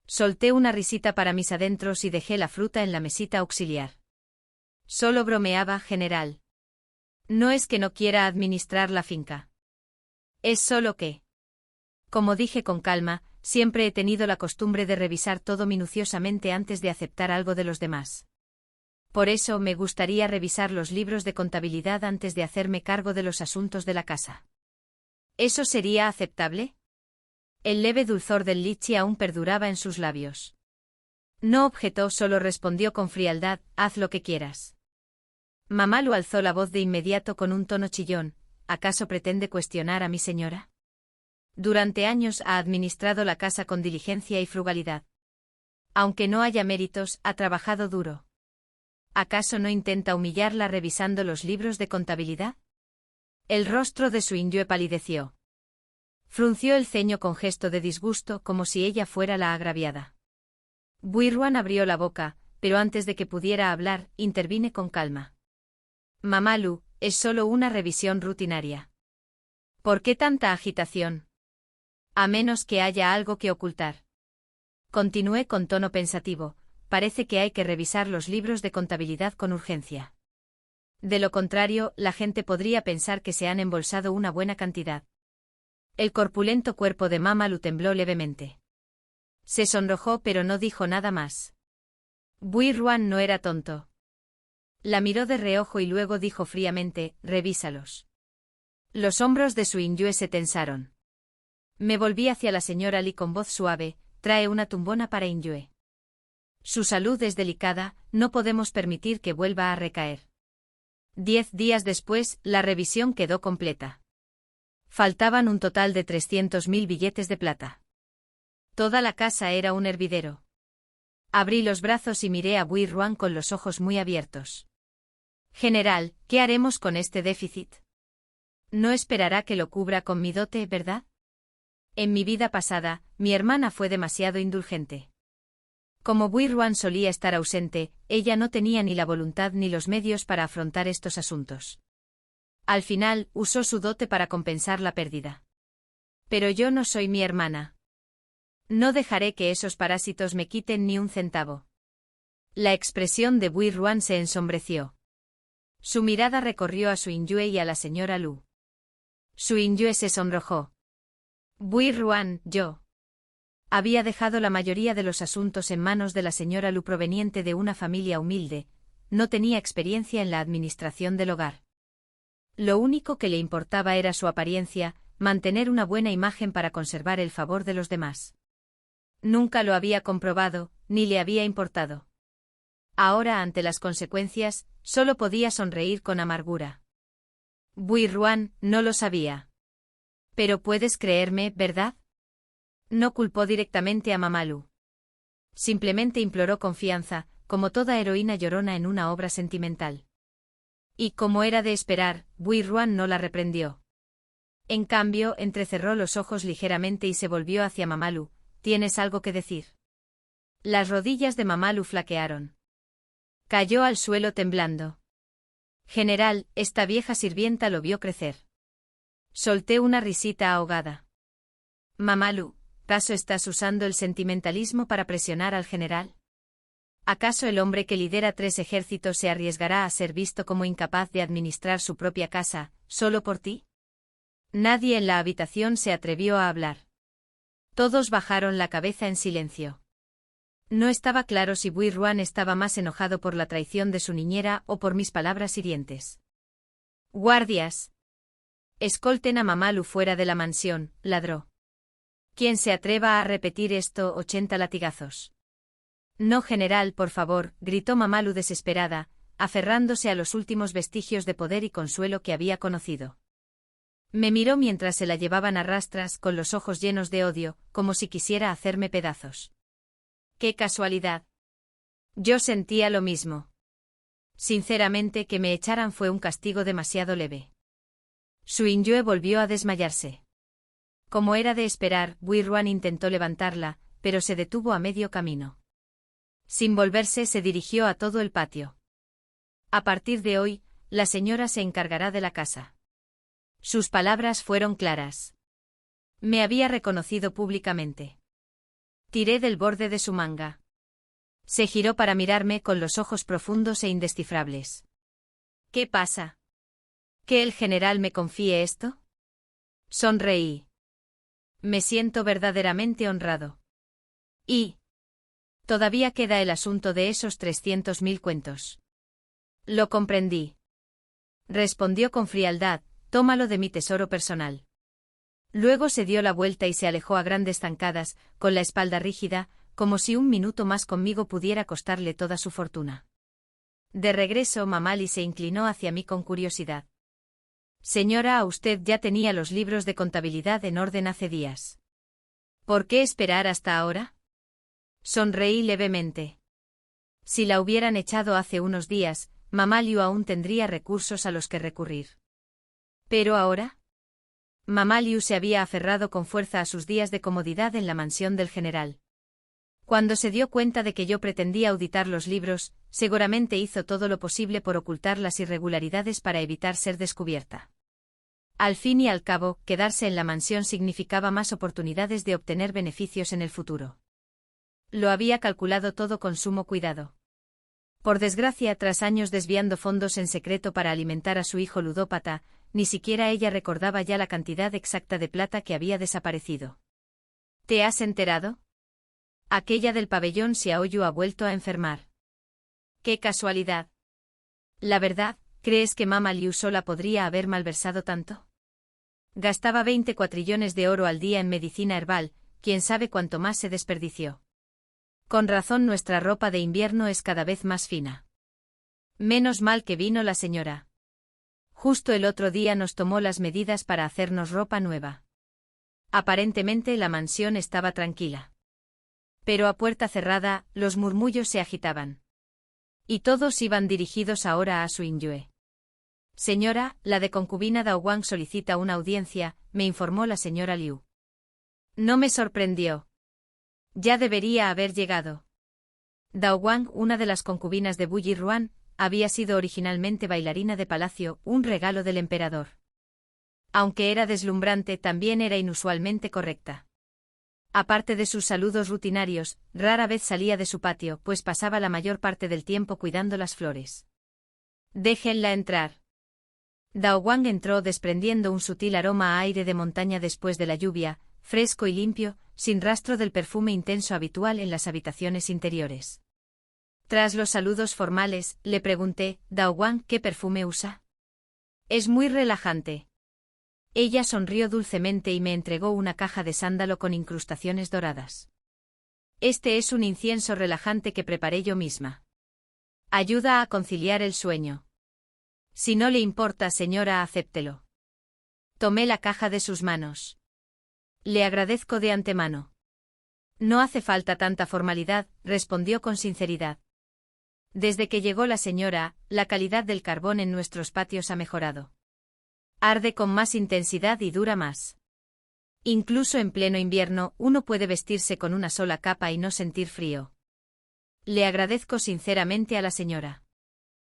[SPEAKER 1] Solté una risita para mis adentros y dejé la fruta en la mesita auxiliar. Solo bromeaba, general. No es que no quiera administrar la finca. Es solo que... Como dije con calma, siempre he tenido la costumbre de revisar todo minuciosamente antes de aceptar algo de los demás. Por eso me gustaría revisar los libros de contabilidad antes de hacerme cargo de los asuntos de la casa. ¿Eso sería aceptable? El leve dulzor del lichi aún perduraba en sus labios. No objetó, solo respondió con frialdad: haz lo que quieras. Mamalu alzó la voz de inmediato con un tono chillón: ¿acaso pretende cuestionar a mi señora? Durante años ha administrado la casa con diligencia y frugalidad. Aunque no haya méritos, ha trabajado duro. ¿Acaso no intenta humillarla revisando los libros de contabilidad? El rostro de Suinyue palideció. Frunció el ceño con gesto de disgusto, como si ella fuera la agraviada. Buiruan abrió la boca, pero antes de que pudiera hablar, intervine con calma. Mamalu, es solo una revisión rutinaria. ¿Por qué tanta agitación? A menos que haya algo que ocultar. Continué con tono pensativo: parece que hay que revisar los libros de contabilidad con urgencia. De lo contrario, la gente podría pensar que se han embolsado una buena cantidad. El corpulento cuerpo de Mamalu tembló levemente. Se sonrojó pero no dijo nada más. Buiruan no era tonto. La miró de reojo y luego dijo fríamente: revísalos. Los hombros de Suinyue se tensaron. Me volví hacia la señora Li con voz suave: trae una tumbona para Inyue. Su salud es delicada, no podemos permitir que vuelva a recaer. 10 días después, la revisión quedó completa. Faltaban un total de 300.000 billetes de plata. Toda la casa era un hervidero. Abrí los brazos y miré a Buiruan con los ojos muy abiertos. General, ¿qué haremos con este déficit? No esperará que lo cubra con mi dote, ¿verdad? En mi vida pasada, mi hermana fue demasiado indulgente. Como Buiruan solía estar ausente, ella no tenía ni la voluntad ni los medios para afrontar estos asuntos. Al final, usó su dote para compensar la pérdida. Pero yo no soy mi hermana. No dejaré que esos parásitos me quiten ni un centavo. La expresión de Buiruan se ensombreció. Su mirada recorrió a Suinyue y a la señora Lu. Suinyue se sonrojó. Buiruan, yo. Había dejado la mayoría de los asuntos en manos de la señora Lu, proveniente de una familia humilde, no tenía experiencia en la administración del hogar. Lo único que le importaba era su apariencia, mantener una buena imagen para conservar el favor de los demás. Nunca lo había comprobado, ni le había importado. Ahora, ante las consecuencias, solo podía sonreír con amargura. Buiruan no lo sabía. Pero puedes creerme, ¿verdad? No culpó directamente a Mamalu. Simplemente imploró confianza, como toda heroína llorona en una obra sentimental. Y como era de esperar, Buiruan no la reprendió. En cambio, entrecerró los ojos ligeramente y se volvió hacia Mamalu. ¿Tienes algo que decir? Las rodillas de Mamalu flaquearon. Cayó al suelo temblando. General, esta vieja sirvienta lo vio crecer. Solté una risita ahogada. Mamalu, ¿acaso estás usando el sentimentalismo para presionar al general? ¿Acaso el hombre que lidera 3 ejércitos se arriesgará a ser visto como incapaz de administrar su propia casa, solo por ti? Nadie en la habitación se atrevió a hablar. Todos bajaron la cabeza en silencio. No estaba claro si Buiruan estaba más enojado por la traición de su niñera o por mis palabras hirientes. ¡Guardias! Escolten a Mamalu fuera de la mansión, ladró. Quien se atreva a repetir esto, 80 latigazos. No, general, por favor, gritó Mamalu desesperada, aferrándose a los últimos vestigios de poder y consuelo que había conocido. Me miró mientras se la llevaban a rastras, con los ojos llenos de odio, como si quisiera hacerme pedazos. ¡Qué casualidad! Yo sentía lo mismo. Sinceramente, que me echaran fue un castigo demasiado leve. Suinyue volvió a desmayarse. Como era de esperar, Buiruan intentó levantarla, pero se detuvo a medio camino. Sin volverse, se dirigió a todo el patio. A partir de hoy, la señora se encargará de la casa. Sus palabras fueron claras. Me había reconocido públicamente. Tiré del borde de su manga. Se giró para mirarme con los ojos profundos e indescifrables. ¿Qué pasa? ¿Que el general me confíe esto? Sonreí. Me siento verdaderamente honrado. Y todavía queda el asunto de esos 300.000 cuentos. Lo comprendí. Respondió con frialdad, tómalo de mi tesoro personal. Luego se dio la vuelta y se alejó a grandes zancadas, con la espalda rígida, como si un minuto más conmigo pudiera costarle toda su fortuna. De regreso, Mamali se inclinó hacia mí con curiosidad. Señora, usted ya tenía los libros de contabilidad en orden hace días. ¿Por qué esperar hasta ahora? Sonreí levemente. Si la hubieran echado hace unos días, Mamaliu aún tendría recursos a los que recurrir. ¿Pero ahora? Mamaliu se había aferrado con fuerza a sus días de comodidad en la mansión del general. Cuando se dio cuenta de que yo pretendía auditar los libros, seguramente hizo todo lo posible por ocultar las irregularidades para evitar ser descubierta. Al fin y al cabo, quedarse en la mansión significaba más oportunidades de obtener beneficios en el futuro. Lo había calculado todo con sumo cuidado. Por desgracia, tras años desviando fondos en secreto para alimentar a su hijo ludópata, ni siquiera ella recordaba ya la cantidad exacta de plata que había desaparecido. ¿Te has enterado? Aquella del pabellón Xiaoyu ha vuelto a enfermar. ¡Qué casualidad! La verdad, ¿crees que Mama Liu sola podría haber malversado tanto? Gastaba 20 cuatrillones de oro al día en medicina herbal, quién sabe cuánto más se desperdició. Con razón nuestra ropa de invierno es cada vez más fina. Menos mal que vino la señora. Justo el otro día nos tomó las medidas para hacernos ropa nueva. Aparentemente la mansión estaba tranquila. Pero a puerta cerrada, los murmullos se agitaban. Y todos iban dirigidos ahora a Suinyue. Señora, la de concubina Dao Wang solicita una audiencia, me informó la señora Liu. No me sorprendió. Ya debería haber llegado. Dao Wang, una de las concubinas de Buyi Ruan, había sido originalmente bailarina de palacio, un regalo del emperador. Aunque era deslumbrante, también era inusualmente correcta. Aparte de sus saludos rutinarios, rara vez salía de su patio, pues pasaba la mayor parte del tiempo cuidando las flores. Déjenla entrar. Dao Wang entró desprendiendo un sutil aroma a aire de montaña después de la lluvia, fresco y limpio, sin rastro del perfume intenso habitual en las habitaciones interiores. Tras los saludos formales, le pregunté, Dao Wang, ¿qué perfume usa? Es muy relajante. Ella sonrió dulcemente y me entregó una caja de sándalo con incrustaciones doradas. Este es un incienso relajante que preparé yo misma. Ayuda a conciliar el sueño. Si no le importa, señora, acéptelo. Tomé la caja de sus manos. Le agradezco de antemano. No hace falta tanta formalidad, respondió con sinceridad. Desde que llegó la señora, la calidad del carbón en nuestros patios ha mejorado. Arde con más intensidad y dura más. Incluso en pleno invierno, uno puede vestirse con una sola capa y no sentir frío. Le agradezco sinceramente a la señora.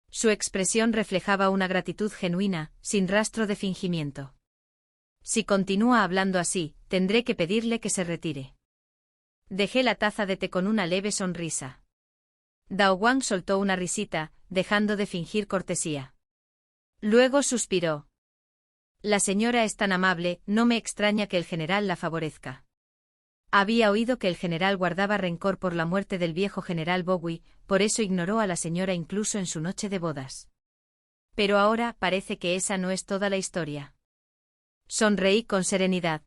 [SPEAKER 1] Su expresión reflejaba una gratitud genuina, sin rastro de fingimiento. Si continúa hablando así, tendré que pedirle que se retire. Dejé la taza de té con una leve sonrisa. Dao Wang soltó una risita, dejando de fingir cortesía. Luego suspiró. La señora es tan amable, no me extraña que el general la favorezca. Había oído que el general guardaba rencor por la muerte del viejo general Bowie, por eso ignoró a la señora incluso en su noche de bodas. Pero ahora parece que esa no es toda la historia. Sonreí con serenidad.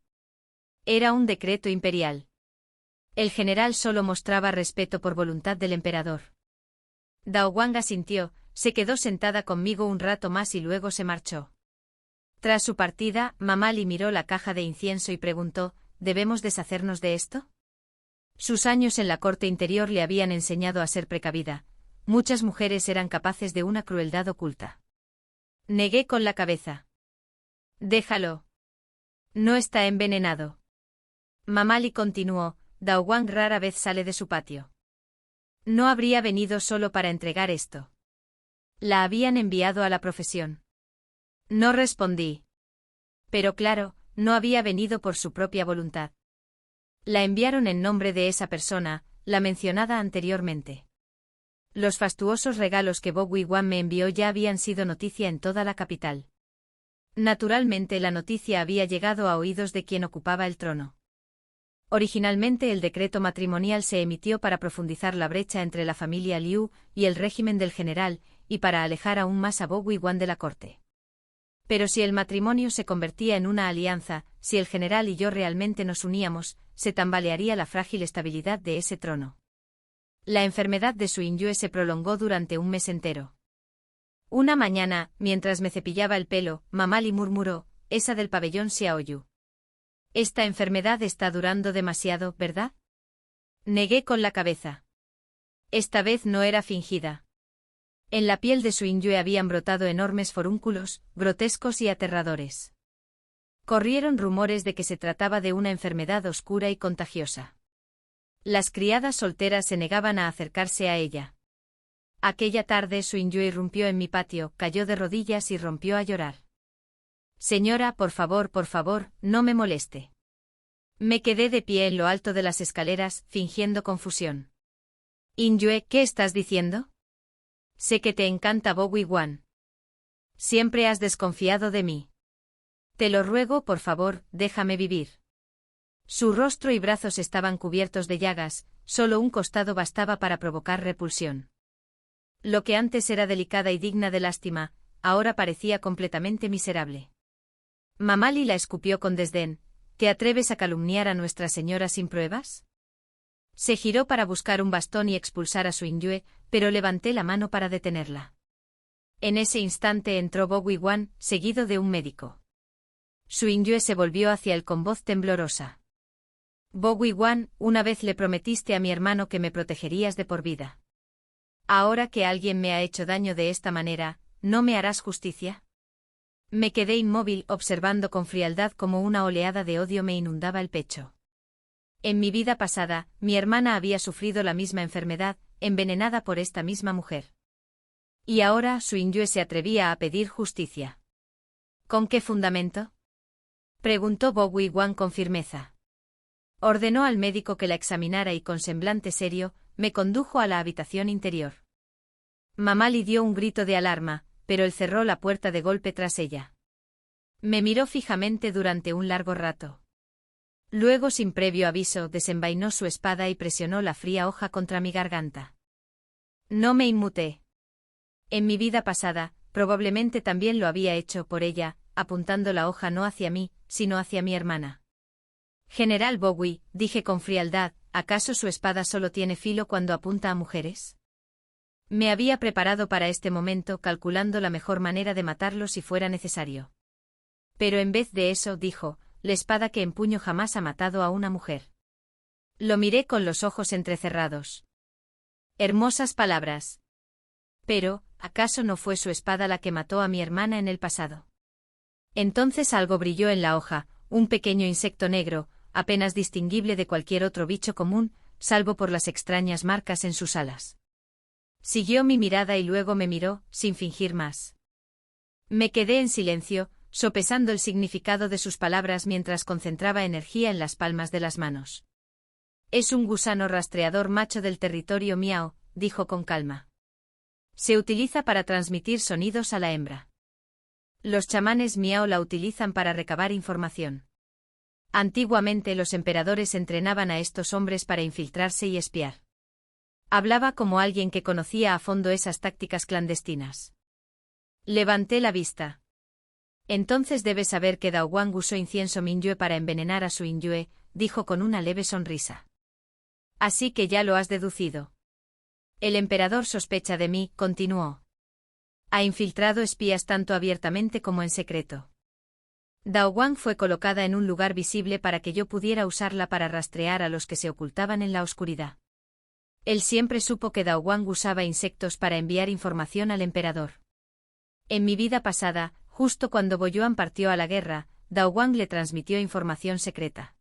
[SPEAKER 1] Era un decreto imperial. El general solo mostraba respeto por voluntad del emperador. Dao Wang asintió, se quedó sentada conmigo un rato más y luego se marchó. Tras su partida, Mamali miró la caja de incienso y preguntó, ¿debemos deshacernos de esto? Sus años en la corte interior le habían enseñado a ser precavida. Muchas mujeres eran capaces de una crueldad oculta. Negué con la cabeza. Déjalo. No está envenenado. Mamali continuó, Dao Wang rara vez sale de su patio. No habría venido solo para entregar esto. La habían enviado a la profesión. No respondí. Pero claro, no había venido por su propia voluntad. La enviaron en nombre de esa persona, la mencionada anteriormente. Los fastuosos regalos que Bowie Wan me envió ya habían sido noticia en toda la capital. Naturalmente la noticia había llegado a oídos de quien ocupaba el trono. Originalmente el decreto matrimonial se emitió para profundizar la brecha entre la familia Liu y el régimen del general, y para alejar aún más a Bowie Wan de la corte. Pero si el matrimonio se convertía en una alianza, si el general y yo realmente nos uníamos, se tambalearía la frágil estabilidad de ese trono. La enfermedad de Su Yue se prolongó durante un mes entero. Una mañana, mientras me cepillaba el pelo, mamá Li murmuró, esa del pabellón Xiaoyu. Esta enfermedad está durando demasiado, ¿verdad? Negué con la cabeza. Esta vez no era fingida. En la piel de Su Yue habían brotado enormes forúnculos, grotescos y aterradores. Corrieron rumores de que se trataba de una enfermedad oscura y contagiosa. Las criadas solteras se negaban a acercarse a ella. Aquella tarde Su Yue irrumpió en mi patio, cayó de rodillas y rompió a llorar. Señora, por favor, no me moleste. Me quedé de pie en lo alto de las escaleras, fingiendo confusión. Yue, ¿qué estás diciendo? Sé que te encanta Bowie Wan. Siempre has desconfiado de mí. Te lo ruego, por favor, déjame vivir. Su rostro y brazos estaban cubiertos de llagas, solo un costado bastaba para provocar repulsión. Lo que antes era delicada y digna de lástima, ahora parecía completamente miserable. Mamá Li la escupió con desdén. ¿Te atreves a calumniar a Nuestra Señora sin pruebas? Se giró para buscar un bastón y expulsar a Su Yue, pero levanté la mano para detenerla. En ese instante entró Bowie Wan, seguido de un médico. Su Yue se volvió hacia él con voz temblorosa. Bowie Wan, una vez le prometiste a mi hermano que me protegerías de por vida. Ahora que alguien me ha hecho daño de esta manera, ¿no me harás justicia? Me quedé inmóvil observando con frialdad cómo una oleada de odio me inundaba el pecho. En mi vida pasada, mi hermana había sufrido la misma enfermedad, envenenada por esta misma mujer. Y ahora Su Yue se atrevía a pedir justicia. ¿Con qué fundamento? Preguntó Bowie Wan con firmeza. Ordenó al médico que la examinara y con semblante serio, me condujo a la habitación interior. Mamá Li dio un grito de alarma, pero él cerró la puerta de golpe tras ella. Me miró fijamente durante un largo rato. Luego, sin previo aviso, desenvainó su espada y presionó la fría hoja contra mi garganta. No me inmuté. En mi vida pasada, probablemente también lo había hecho por ella, apuntando la hoja no hacia mí, sino hacia mi hermana. General Bowie, dije con frialdad, ¿acaso su espada solo tiene filo cuando apunta a mujeres? Me había preparado para este momento calculando la mejor manera de matarlo si fuera necesario. Pero en vez de eso, dijo, la espada que empuño jamás ha matado a una mujer. Lo miré con los ojos entrecerrados. Hermosas palabras. Pero, ¿acaso no fue su espada la que mató a mi hermana en el pasado? Entonces algo brilló en la hoja, un pequeño insecto negro, apenas distinguible de cualquier otro bicho común, salvo por las extrañas marcas en sus alas. Siguió mi mirada y luego me miró, sin fingir más. Me quedé en silencio, sopesando el significado de sus palabras mientras concentraba energía en las palmas de las manos. Es un gusano rastreador macho del territorio Miao, dijo con calma. Se utiliza para transmitir sonidos a la hembra. Los chamanes Miao la utilizan para recabar información. Antiguamente los emperadores entrenaban a estos hombres para infiltrarse y espiar. Hablaba como alguien que conocía a fondo esas tácticas clandestinas. Levanté la vista. Entonces debes saber que Dao Wang usó incienso Mingyue para envenenar a Su Yue, dijo con una leve sonrisa. Así que ya lo has deducido. El emperador sospecha de mí, continuó. Ha infiltrado espías tanto abiertamente como en secreto. Dao Wang fue colocada en un lugar visible para que yo pudiera usarla para rastrear a los que se ocultaban en la oscuridad. Él siempre supo que Dao Wang usaba insectos para enviar información al emperador. En mi vida pasada, justo cuando Boyuan partió a la guerra, Dao Wang le transmitió información secreta.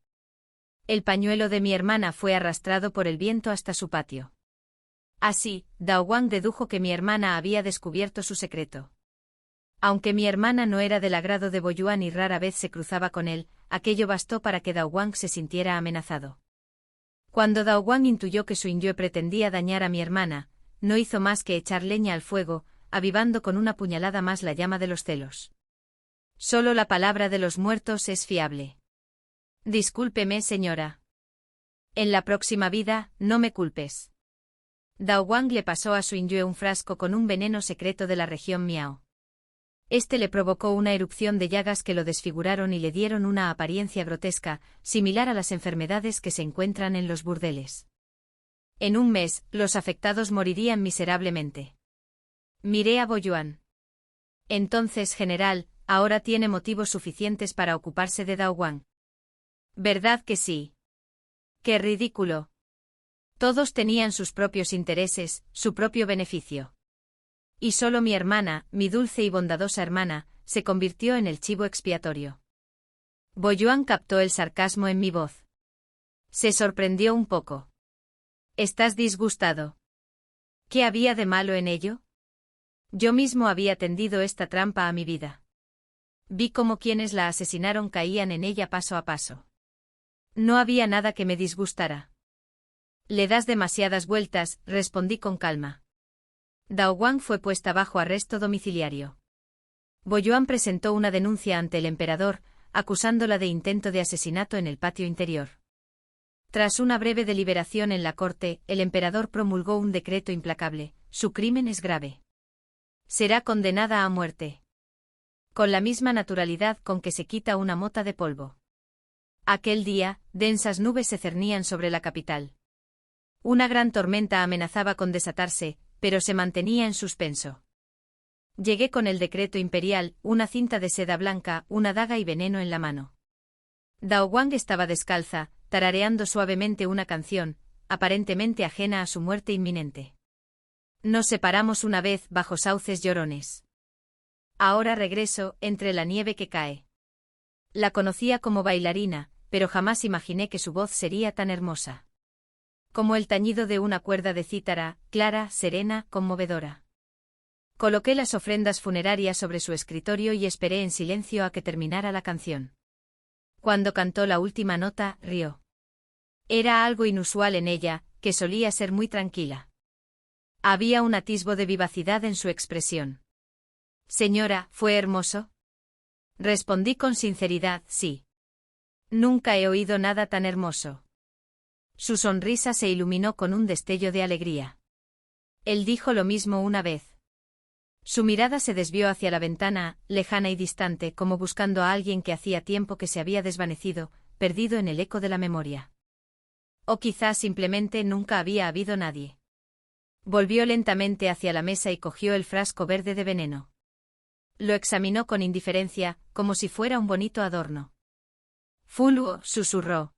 [SPEAKER 1] El pañuelo de mi hermana fue arrastrado por el viento hasta su patio. Así, Dao Guang dedujo que mi hermana había descubierto su secreto. Aunque mi hermana no era del agrado de Boyuan y rara vez se cruzaba con él, aquello bastó para que Dao Guang se sintiera amenazado. Cuando Dao Guang intuyó que Su Yue pretendía dañar a mi hermana, no hizo más que echar leña al fuego, avivando con una puñalada más la llama de los celos. Solo la palabra de los muertos es fiable. Discúlpeme, señora. En la próxima vida, no me culpes. Dao Guang le pasó a Su Yue un frasco con un veneno secreto de la región Miao. Este le provocó una erupción de llagas que lo desfiguraron y le dieron una apariencia grotesca, similar a las enfermedades que se encuentran en los burdeles. En un mes, los afectados morirían miserablemente. Miré a Boyuan. Entonces, general, ahora tiene motivos suficientes para ocuparse de Dao Guang. ¿Verdad que sí? ¡Qué ridículo! Todos tenían sus propios intereses, su propio beneficio. Y solo mi hermana, mi dulce y bondadosa hermana, se convirtió en el chivo expiatorio. Boyuan captó el sarcasmo en mi voz. Se sorprendió un poco. ¿Estás disgustado? ¿Qué había de malo en ello? Yo mismo había tendido esta trampa a mi vida. Vi cómo quienes la asesinaron caían en ella paso a paso. No había nada que me disgustara. Le das demasiadas vueltas, respondí con calma. Dao Guang fue puesta bajo arresto domiciliario. Boyuan presentó una denuncia ante el emperador, acusándola de intento de asesinato en el patio interior. Tras una breve deliberación en la corte, el emperador promulgó un decreto implacable: su crimen es grave. Será condenada a muerte. Con la misma naturalidad con que se quita una mota de polvo. Aquel día, densas nubes se cernían sobre la capital. Una gran tormenta amenazaba con desatarse, pero se mantenía en suspenso. Llegué con el decreto imperial, una cinta de seda blanca, una daga y veneno en la mano. Dao Guang estaba descalza, tarareando suavemente una canción, aparentemente ajena a su muerte inminente. Nos separamos una vez bajo sauces llorones. Ahora regreso, entre la nieve que cae. La conocía como bailarina, pero jamás imaginé que su voz sería tan hermosa. Como el tañido de una cuerda de cítara, clara, serena, conmovedora. Coloqué las ofrendas funerarias sobre su escritorio y esperé en silencio a que terminara la canción. Cuando cantó la última nota, rió. Era algo inusual en ella, que solía ser muy tranquila. Había un atisbo de vivacidad en su expresión. Señora, ¿fue hermoso? Respondí con sinceridad, sí. Nunca he oído nada tan hermoso. Su sonrisa se iluminó con un destello de alegría. Él dijo lo mismo una vez. Su mirada se desvió hacia la ventana, lejana y distante, como buscando a alguien que hacía tiempo que se había desvanecido, perdido en el eco de la memoria. O quizás simplemente nunca había habido nadie. Volvió lentamente hacia la mesa y cogió el frasco verde de veneno. Lo examinó con indiferencia, como si fuera un bonito adorno. Fuluo, susurró.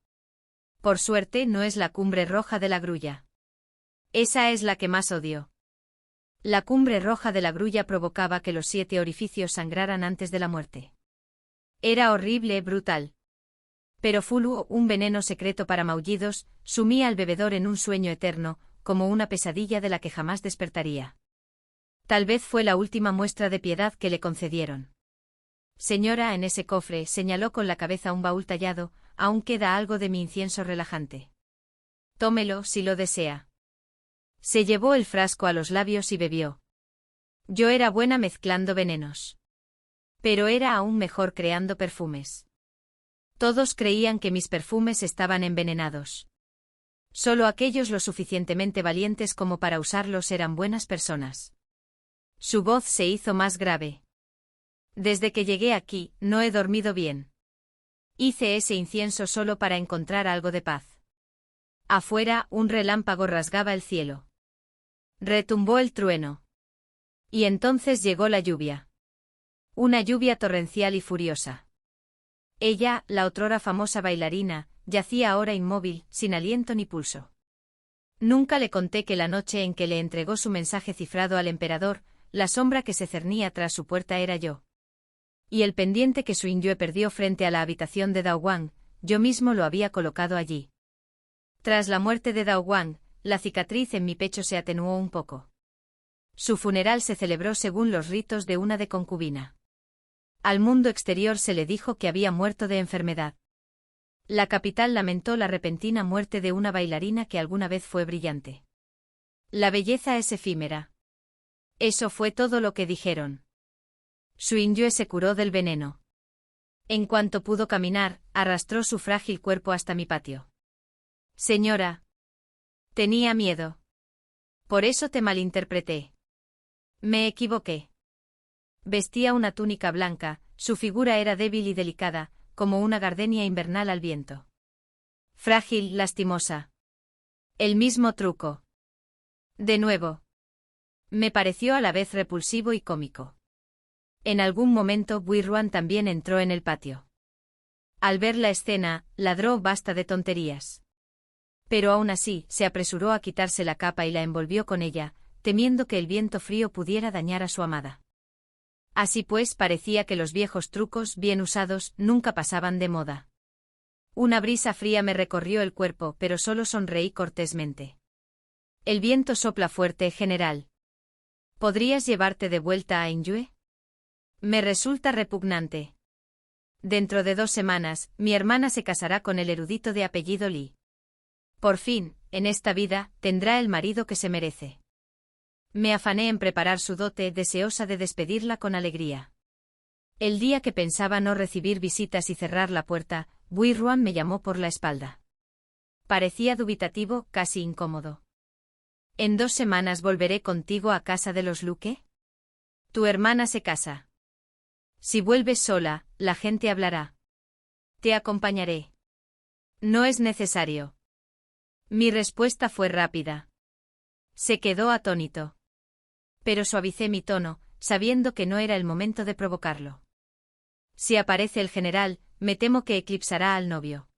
[SPEAKER 1] Por suerte no es la cumbre roja de la grulla. Esa es la que más odio. La cumbre roja de la grulla provocaba que los 7 orificios sangraran antes de la muerte. Era horrible, brutal. Pero Fuluo, un veneno secreto para maullidos, sumía al bebedor en un sueño eterno, como una pesadilla de la que jamás despertaría. Tal vez fue la última muestra de piedad que le concedieron. Señora, en ese cofre, señaló con la cabeza un baúl tallado, aún queda algo de mi incienso relajante. Tómelo si lo desea. Se llevó el frasco a los labios y bebió. Yo era buena mezclando venenos. Pero era aún mejor creando perfumes. Todos creían que mis perfumes estaban envenenados. Solo aquellos lo suficientemente valientes como para usarlos eran buenas personas. Su voz se hizo más grave. Desde que llegué aquí, no he dormido bien. Hice ese incienso solo para encontrar algo de paz. Afuera, un relámpago rasgaba el cielo. Retumbó el trueno. Y entonces llegó la lluvia. Una lluvia torrencial y furiosa. Ella, la otrora famosa bailarina, yacía ahora inmóvil, sin aliento ni pulso. Nunca le conté que la noche en que le entregó su mensaje cifrado al emperador, la sombra que se cernía tras su puerta era yo. Y el pendiente que Su Yue perdió frente a la habitación de Dao Guang, yo mismo lo había colocado allí. Tras la muerte de Dao Guang, la cicatriz en mi pecho se atenuó un poco. Su funeral se celebró según los ritos de una de concubina. Al mundo exterior se le dijo que había muerto de enfermedad. La capital lamentó la repentina muerte de una bailarina que alguna vez fue brillante. La belleza es efímera. Eso fue todo lo que dijeron. Suinyue se curó del veneno. En cuanto pudo caminar, arrastró su frágil cuerpo hasta mi patio. Señora. Tenía miedo. Por eso te malinterpreté. Me equivoqué. Vestía una túnica blanca, su figura era débil y delicada, como una gardenia invernal al viento. Frágil, lastimosa. El mismo truco. De nuevo. Me pareció a la vez repulsivo y cómico. En algún momento Buiruan también entró en el patio. Al ver la escena, ladró basta de tonterías. Pero aún así, se apresuró a quitarse la capa y la envolvió con ella, temiendo que el viento frío pudiera dañar a su amada. Así pues, parecía que los viejos trucos, bien usados, nunca pasaban de moda. Una brisa fría me recorrió el cuerpo, pero solo sonreí cortésmente. El viento sopla fuerte, general. ¿Podrías llevarte de vuelta a Inyue? Me resulta repugnante. Dentro de 2 semanas, mi hermana se casará con el erudito de apellido Li. Por fin, en esta vida, tendrá el marido que se merece. Me afané en preparar su dote, deseosa de despedirla con alegría. El día que pensaba no recibir visitas y cerrar la puerta, Buiruan me llamó por la espalda. Parecía dubitativo, casi incómodo. ¿En 2 semanas volveré contigo a casa de los Luque? Tu hermana se casa. Si vuelves sola, la gente hablará. Te acompañaré. No es necesario. Mi respuesta fue rápida. Se quedó atónito. Pero suavicé mi tono, sabiendo que no era el momento de provocarlo. Si aparece el general, me temo que eclipsará al novio.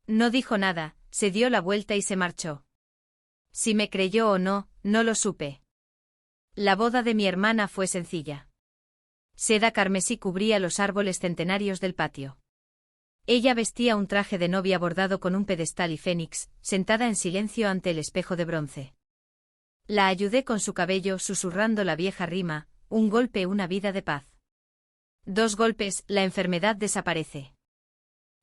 [SPEAKER 1] No dijo nada, se dio la vuelta y se marchó. Si me creyó o no, no lo supe. La boda de mi hermana fue sencilla. Seda carmesí cubría los árboles centenarios del patio. Ella vestía un traje de novia bordado con un pedestal y fénix, sentada en silencio ante el espejo de bronce. La ayudé con su cabello susurrando la vieja rima, un golpe, una vida de paz. 2 golpes, la enfermedad desaparece.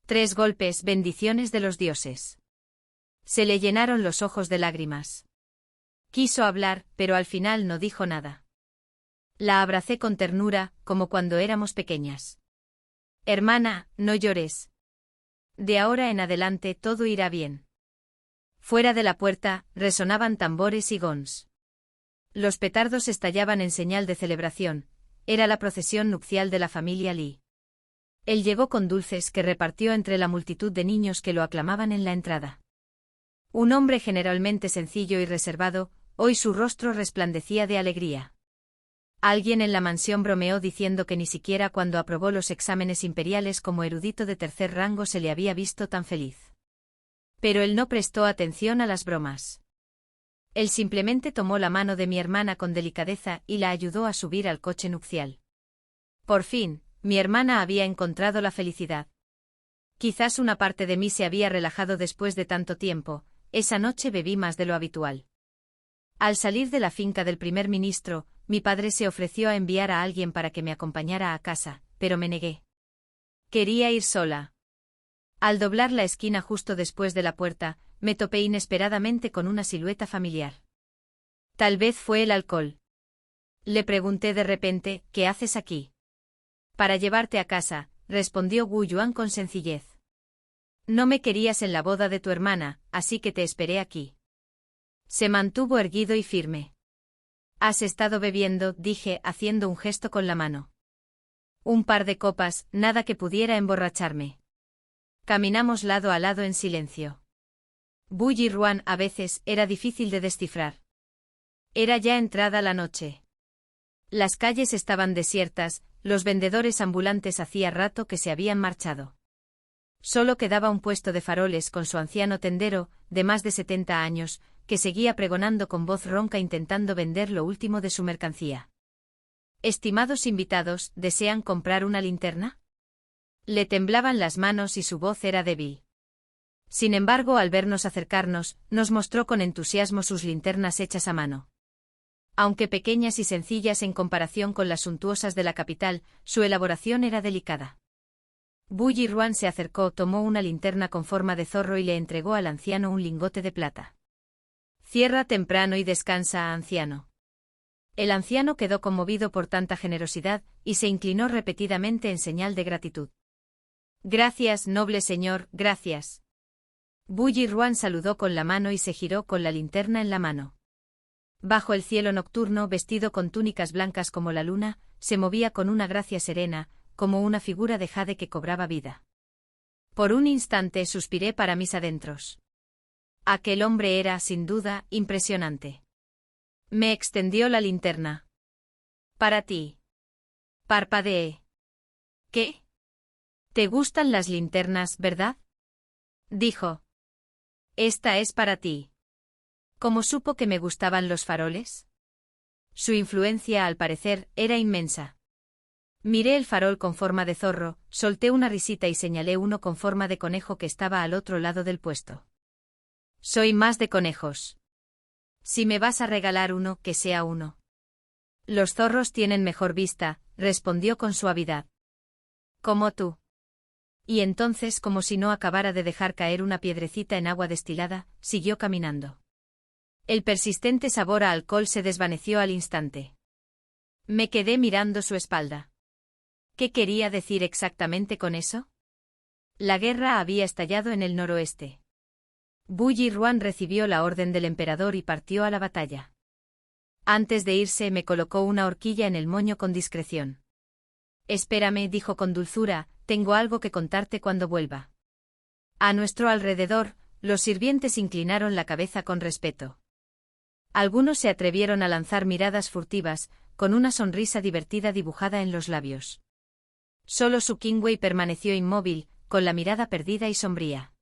[SPEAKER 1] 3 golpes, bendiciones de los dioses. Se le llenaron los ojos de lágrimas. Quiso hablar, pero al final no dijo nada. La abracé con ternura, como cuando éramos pequeñas. Hermana, no llores. De ahora en adelante todo irá bien. Fuera de la puerta, resonaban tambores y gons. Los petardos estallaban en señal de celebración, era la procesión nupcial de la familia Li. Él llegó con dulces que repartió entre la multitud de niños que lo aclamaban en la entrada. Un hombre generalmente sencillo y reservado, hoy su rostro resplandecía de alegría. Alguien en la mansión bromeó diciendo que ni siquiera cuando aprobó los exámenes imperiales como erudito de 3er rango se le había visto tan feliz. Pero él no prestó atención a las bromas. Él simplemente tomó la mano de mi hermana con delicadeza y la ayudó a subir al coche nupcial. Por fin, mi hermana había encontrado la felicidad. Quizás una parte de mí se había relajado después de tanto tiempo, esa noche bebí más de lo habitual. Al salir de la finca del primer ministro, mi padre se ofreció a enviar a alguien para que me acompañara a casa, pero me negué. Quería ir sola. Al doblar la esquina justo después de la puerta, me topé inesperadamente con una silueta familiar. Tal vez fue el alcohol. Le pregunté de repente, ¿qué haces aquí? Para llevarte a casa, respondió Wu Yuan con sencillez. No me querías en la boda de tu hermana, así que te esperé aquí. Se mantuvo erguido y firme. Has estado bebiendo, dije, haciendo un gesto con la mano. Un par de copas, nada que pudiera emborracharme. Caminamos lado a lado en silencio. Bu Yiruan a veces era difícil de descifrar. Era ya entrada la noche. Las calles estaban desiertas, los vendedores ambulantes hacía rato que se habían marchado. Solo quedaba un puesto de faroles con su anciano tendero, de más de 70 años, que seguía pregonando con voz ronca intentando vender lo último de su mercancía. Estimados invitados, ¿desean comprar una linterna? Le temblaban las manos y su voz era débil. Sin embargo, al vernos acercarnos, nos mostró con entusiasmo sus linternas hechas a mano. Aunque pequeñas y sencillas en comparación con las suntuosas de la capital, su elaboración era delicada. Bully Ruan se acercó, tomó una linterna con forma de zorro y le entregó al anciano un lingote de plata. Cierra temprano y descansa, anciano. El anciano quedó conmovido por tanta generosidad, y se inclinó repetidamente en señal de gratitud. Gracias, noble señor, gracias. Bully Ruan saludó con la mano y se giró con la linterna en la mano. Bajo el cielo nocturno, vestido con túnicas blancas como la luna, se movía con una gracia serena, como una figura de jade que cobraba vida. Por un instante suspiré para mis adentros. Aquel hombre era, sin duda, impresionante. Me extendió la linterna. Para ti. Parpadeé. ¿Qué? ¿Te gustan las linternas, verdad? Dijo. Esta es para ti. ¿Cómo supo que me gustaban los faroles? Su influencia, al parecer, era inmensa. Miré el farol con forma de zorro, solté una risita y señalé uno con forma de conejo que estaba al otro lado del puesto. Soy más de conejos. Si me vas a regalar uno, que sea uno. Los zorros tienen mejor vista, respondió con suavidad. Como tú. Y entonces, como si no acabara de dejar caer una piedrecita en agua destilada, siguió caminando. El persistente sabor a alcohol se desvaneció al instante. Me quedé mirando su espalda. ¿Qué quería decir exactamente con eso? La guerra había estallado en el noroeste. Bully Ruan recibió la orden del emperador y partió a la batalla. Antes de irse me colocó una horquilla en el moño con discreción. Espérame, dijo con dulzura, tengo algo que contarte cuando vuelva. A nuestro alrededor, los sirvientes inclinaron la cabeza con respeto. Algunos se atrevieron a lanzar miradas furtivas, con una sonrisa divertida dibujada en los labios. Solo Su Kingwei permaneció inmóvil, con la mirada perdida y sombría.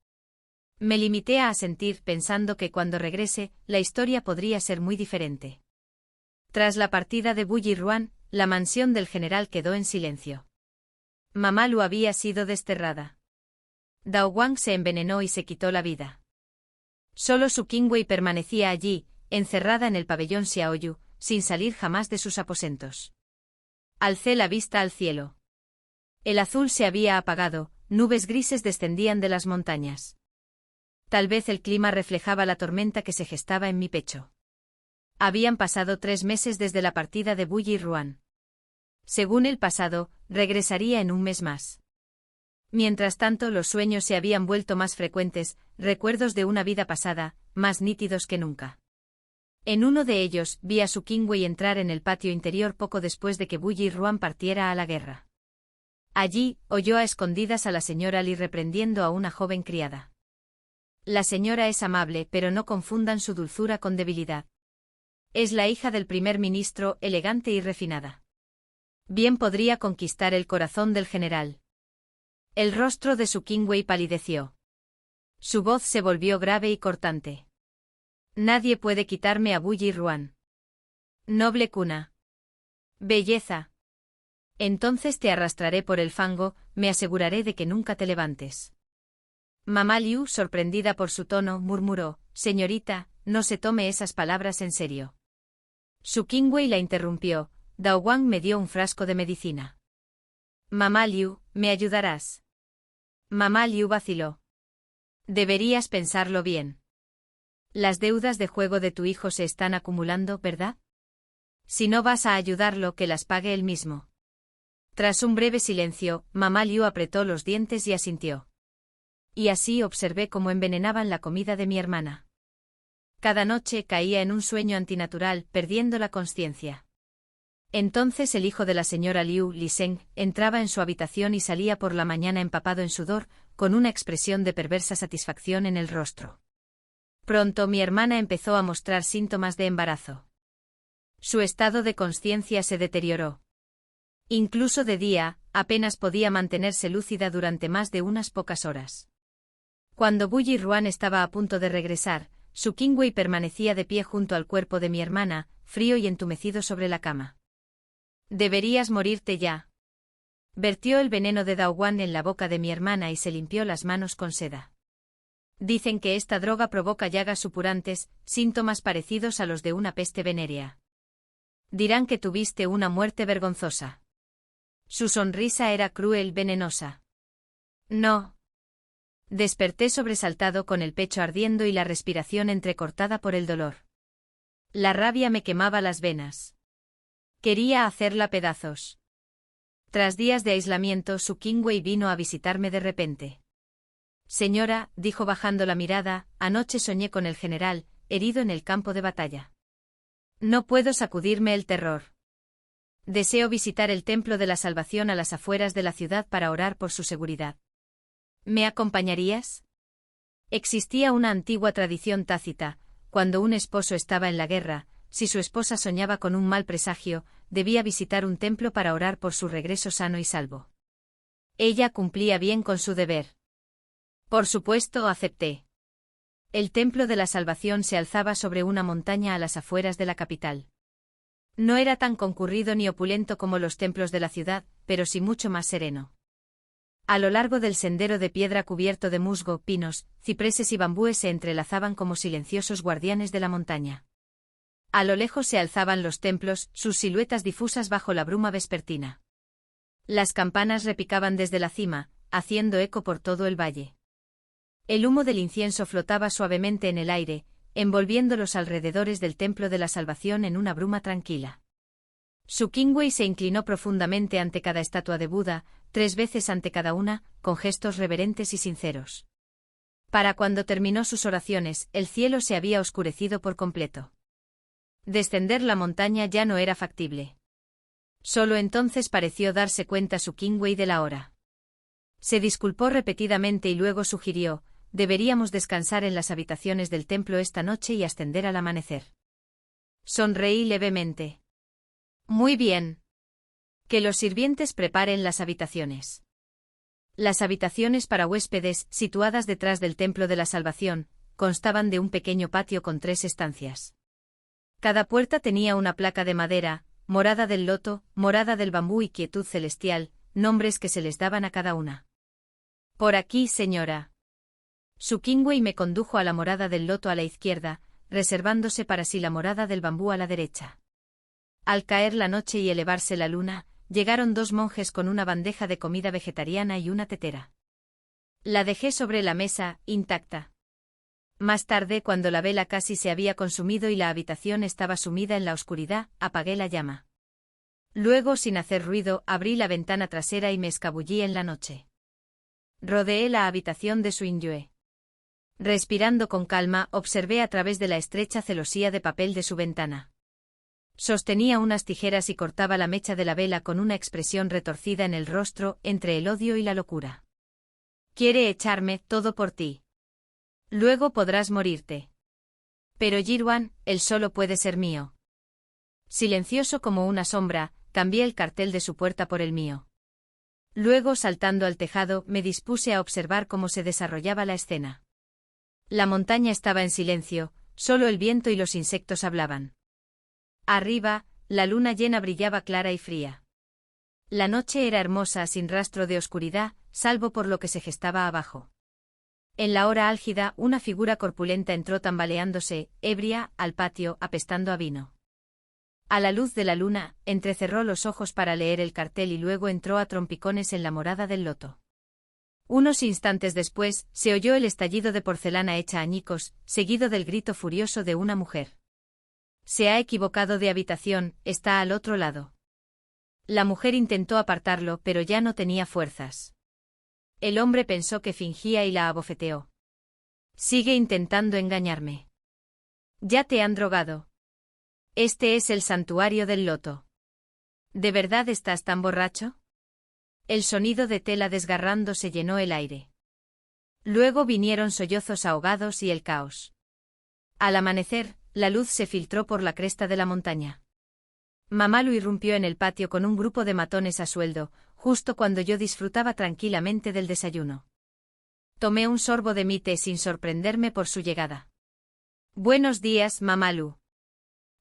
[SPEAKER 1] Me limité a asentir pensando que cuando regrese, la historia podría ser muy diferente. Tras la partida de Bully Ruan, la mansión del general quedó en silencio. Mamá Lu había sido desterrada. Dao Wang se envenenó y se quitó la vida. Solo Su Kingwei permanecía allí, encerrada en el pabellón Xiaoyu, sin salir jamás de sus aposentos. Alcé la vista al cielo. El azul se había apagado, nubes grises descendían de las montañas. Tal vez el clima reflejaba la tormenta que se gestaba en mi pecho. Habían pasado 3 meses desde la partida de Bully Ruan. Según el pasado, regresaría en un mes más. Mientras tanto, los sueños se habían vuelto más frecuentes, recuerdos de una vida pasada, más nítidos que nunca. En uno de ellos, vi a Su Kingwei entrar en el patio interior poco después de que Bully Ruan partiera a la guerra. Allí, oyó a escondidas a la señora Li reprendiendo a una joven criada. La señora es amable, pero no confundan su dulzura con debilidad. Es la hija del primer ministro, elegante y refinada. Bien podría conquistar el corazón del general. El rostro de Su Kingwei palideció. Su voz se volvió grave y cortante. Nadie puede quitarme a Bully Ruan. Noble cuna. Belleza. Entonces te arrastraré por el fango, me aseguraré de que nunca te levantes. Mamá Liu, sorprendida por su tono, murmuró, señorita, no se tome esas palabras en serio. Su Kingwei la interrumpió, Dao Wang me dio un frasco de medicina. Mamá Liu, ¿me ayudarás? Mamá Liu vaciló. Deberías pensarlo bien. Las deudas de juego de tu hijo se están acumulando, ¿verdad? Si no vas a ayudarlo, que las pague él mismo. Tras un breve silencio, Mamá Liu apretó los dientes y asintió. Y así observé cómo envenenaban la comida de mi hermana. Cada noche caía en un sueño antinatural, perdiendo la consciencia. Entonces el hijo de la señora Liu, Li Sheng, entraba en su habitación y salía por la mañana empapado en sudor, con una expresión de perversa satisfacción en el rostro. Pronto mi hermana empezó a mostrar síntomas de embarazo. Su estado de consciencia se deterioró. Incluso de día, apenas podía mantenerse lúcida durante más de unas pocas horas. Cuando Bully Ruan estaba a punto de regresar, Su Kingwei permanecía de pie junto al cuerpo de mi hermana, frío y entumecido sobre la cama. Deberías morirte ya. Vertió el veneno de Dao Wang en la boca de mi hermana y se limpió las manos con seda. Dicen que esta droga provoca llagas supurantes, síntomas parecidos a los de una peste venérea. Dirán que tuviste una muerte vergonzosa. Su sonrisa era cruel, venenosa. No. Desperté sobresaltado con el pecho ardiendo y la respiración entrecortada por el dolor. La rabia me quemaba las venas. Quería hacerla pedazos. Tras días de aislamiento, Su Kingwei vino a visitarme de repente. Señora, dijo bajando la mirada, anoche soñé con el general, herido en el campo de batalla. No puedo sacudirme el terror. Deseo visitar el Templo de la Salvación a las afueras de la ciudad para orar por su seguridad. ¿Me acompañarías? Existía una antigua tradición tácita: cuando un esposo estaba en la guerra, si su esposa soñaba con un mal presagio, debía visitar un templo para orar por su regreso sano y salvo. Ella cumplía bien con su deber. Por supuesto, acepté. El Templo de la Salvación se alzaba sobre una montaña a las afueras de la capital. No era tan concurrido ni opulento como los templos de la ciudad, pero sí mucho más sereno. A lo largo del sendero de piedra cubierto de musgo, pinos, cipreses y bambúes se entrelazaban como silenciosos guardianes de la montaña. A lo lejos se alzaban los templos, sus siluetas difusas bajo la bruma vespertina. Las campanas repicaban desde la cima, haciendo eco por todo el valle. El humo del incienso flotaba suavemente en el aire, envolviendo los alrededores del Templo de la Salvación en una bruma tranquila. Su Kingwei se inclinó profundamente ante cada estatua de Buda, 3 veces ante cada una, con gestos reverentes y sinceros. Para cuando terminó sus oraciones, el cielo se había oscurecido por completo. Descender la montaña ya no era factible. Solo entonces pareció darse cuenta Su Kingwei de la hora. Se disculpó repetidamente y luego sugirió: deberíamos descansar en las habitaciones del templo esta noche y ascender al amanecer. Sonreí levemente. Muy bien. Que los sirvientes preparen las habitaciones. Las habitaciones para huéspedes, situadas detrás del Templo de la Salvación, constaban de un pequeño patio con 3 estancias. Cada puerta tenía una placa de madera: morada del loto, morada del bambú y quietud celestial, nombres que se les daban a cada una. Por aquí, señora. Su Kingwei me condujo a la morada del loto a la izquierda, reservándose para sí la morada del bambú a la derecha. Al caer la noche y elevarse la luna, llegaron 2 monjes con una bandeja de comida vegetariana y una tetera. La dejé sobre la mesa, intacta. Más tarde, cuando la vela casi se había consumido y la habitación estaba sumida en la oscuridad, apagué la llama. Luego, sin hacer ruido, abrí la ventana trasera y me escabullí en la noche. Rodeé la habitación de Su Inyue. Respirando con calma, observé a través de la estrecha celosía de papel de su ventana. Sostenía unas tijeras y cortaba la mecha de la vela con una expresión retorcida en el rostro, entre el odio y la locura. Quiere echarme todo por ti. Luego podrás morirte. Pero Jiruan, él solo puede ser mío. Silencioso como una sombra, cambié el cartel de su puerta por el mío. Luego, saltando al tejado, me dispuse a observar cómo se desarrollaba la escena. La montaña estaba en silencio, solo el viento y los insectos hablaban. Arriba, la luna llena brillaba clara y fría. La noche era hermosa, sin rastro de oscuridad, salvo por lo que se gestaba abajo. En la hora álgida, una figura corpulenta entró tambaleándose, ebria, al patio, apestando a vino. A la luz de la luna, entrecerró los ojos para leer el cartel y luego entró a trompicones en la morada del loto. Unos instantes después, se oyó el estallido de porcelana hecha añicos, seguido del grito furioso de una mujer. Se ha equivocado de habitación, está al otro lado. La mujer intentó apartarlo, pero ya no tenía fuerzas. El hombre pensó que fingía y la abofeteó. Sigue intentando engañarme. Ya te han drogado. Este es el santuario del loto. ¿De verdad estás tan borracho? El sonido de tela desgarrándose llenó el aire. Luego vinieron sollozos ahogados y el caos. Al amanecer, la luz se filtró por la cresta de la montaña. Mamalu irrumpió en el patio con un grupo de matones a sueldo, justo cuando yo disfrutaba tranquilamente del desayuno. Tomé un sorbo de mi té sin sorprenderme por su llegada. Buenos días, Mamalu.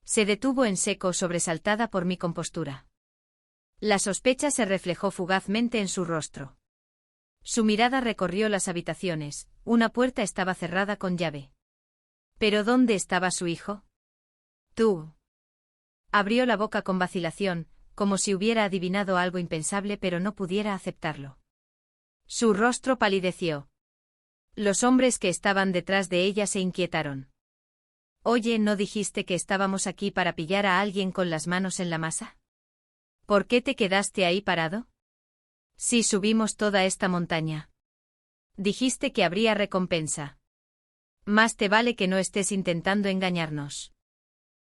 [SPEAKER 1] Se detuvo en seco, sobresaltada por mi compostura. La sospecha se reflejó fugazmente en su rostro. Su mirada recorrió las habitaciones, una puerta estaba cerrada con llave. ¿Pero dónde estaba su hijo? Tú. Abrió la boca con vacilación, como si hubiera adivinado algo impensable pero no pudiera aceptarlo. Su rostro palideció. Los hombres que estaban detrás de ella se inquietaron. Oye, ¿no dijiste que estábamos aquí para pillar a alguien con las manos en la masa? ¿Por qué te quedaste ahí parado? Sí, subimos toda esta montaña. Dijiste que habría recompensa. Más te vale que no estés intentando engañarnos.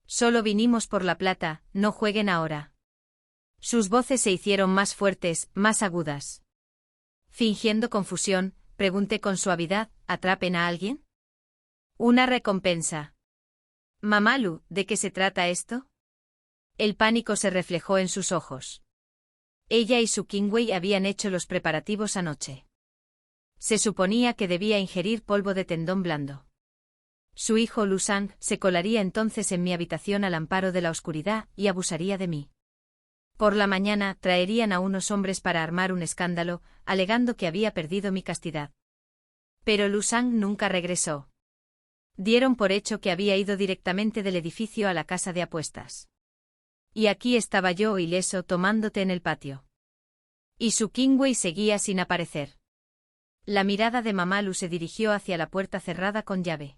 [SPEAKER 1] Solo vinimos por la plata, no jueguen ahora. Sus voces se hicieron más fuertes, más agudas. Fingiendo confusión, pregunté con suavidad, ¿atrapen a alguien? Una recompensa. Mamalu, ¿de qué se trata esto? El pánico se reflejó en sus ojos. Ella y su Kingwei habían hecho los preparativos anoche. Se suponía que debía ingerir polvo de tendón blando. Su hijo Lu Sang se colaría entonces en mi habitación al amparo de la oscuridad y abusaría de mí. Por la mañana traerían a unos hombres para armar un escándalo, alegando que había perdido mi castidad. Pero Lu Sang nunca regresó. Dieron por hecho que había ido directamente del edificio a la casa de apuestas. Y aquí estaba yo ileso tomándote en el patio. Y su Kingwei seguía sin aparecer. La mirada de Mamalu se dirigió hacia la puerta cerrada con llave.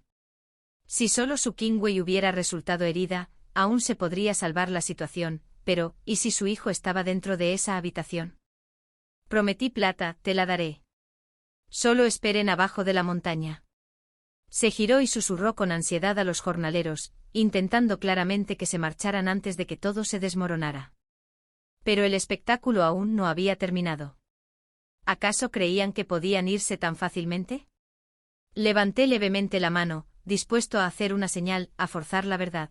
[SPEAKER 1] Si solo su Kingwei hubiera resultado herida, aún se podría salvar la situación, pero, ¿y si su hijo estaba dentro de esa habitación? Prometí plata, te la daré. Solo esperen abajo de la montaña. Se giró y susurró con ansiedad a los jornaleros, intentando claramente que se marcharan antes de que todo se desmoronara. Pero el espectáculo aún no había terminado. ¿Acaso creían que podían irse tan fácilmente? Levanté levemente la mano, dispuesto a hacer una señal, a forzar la verdad.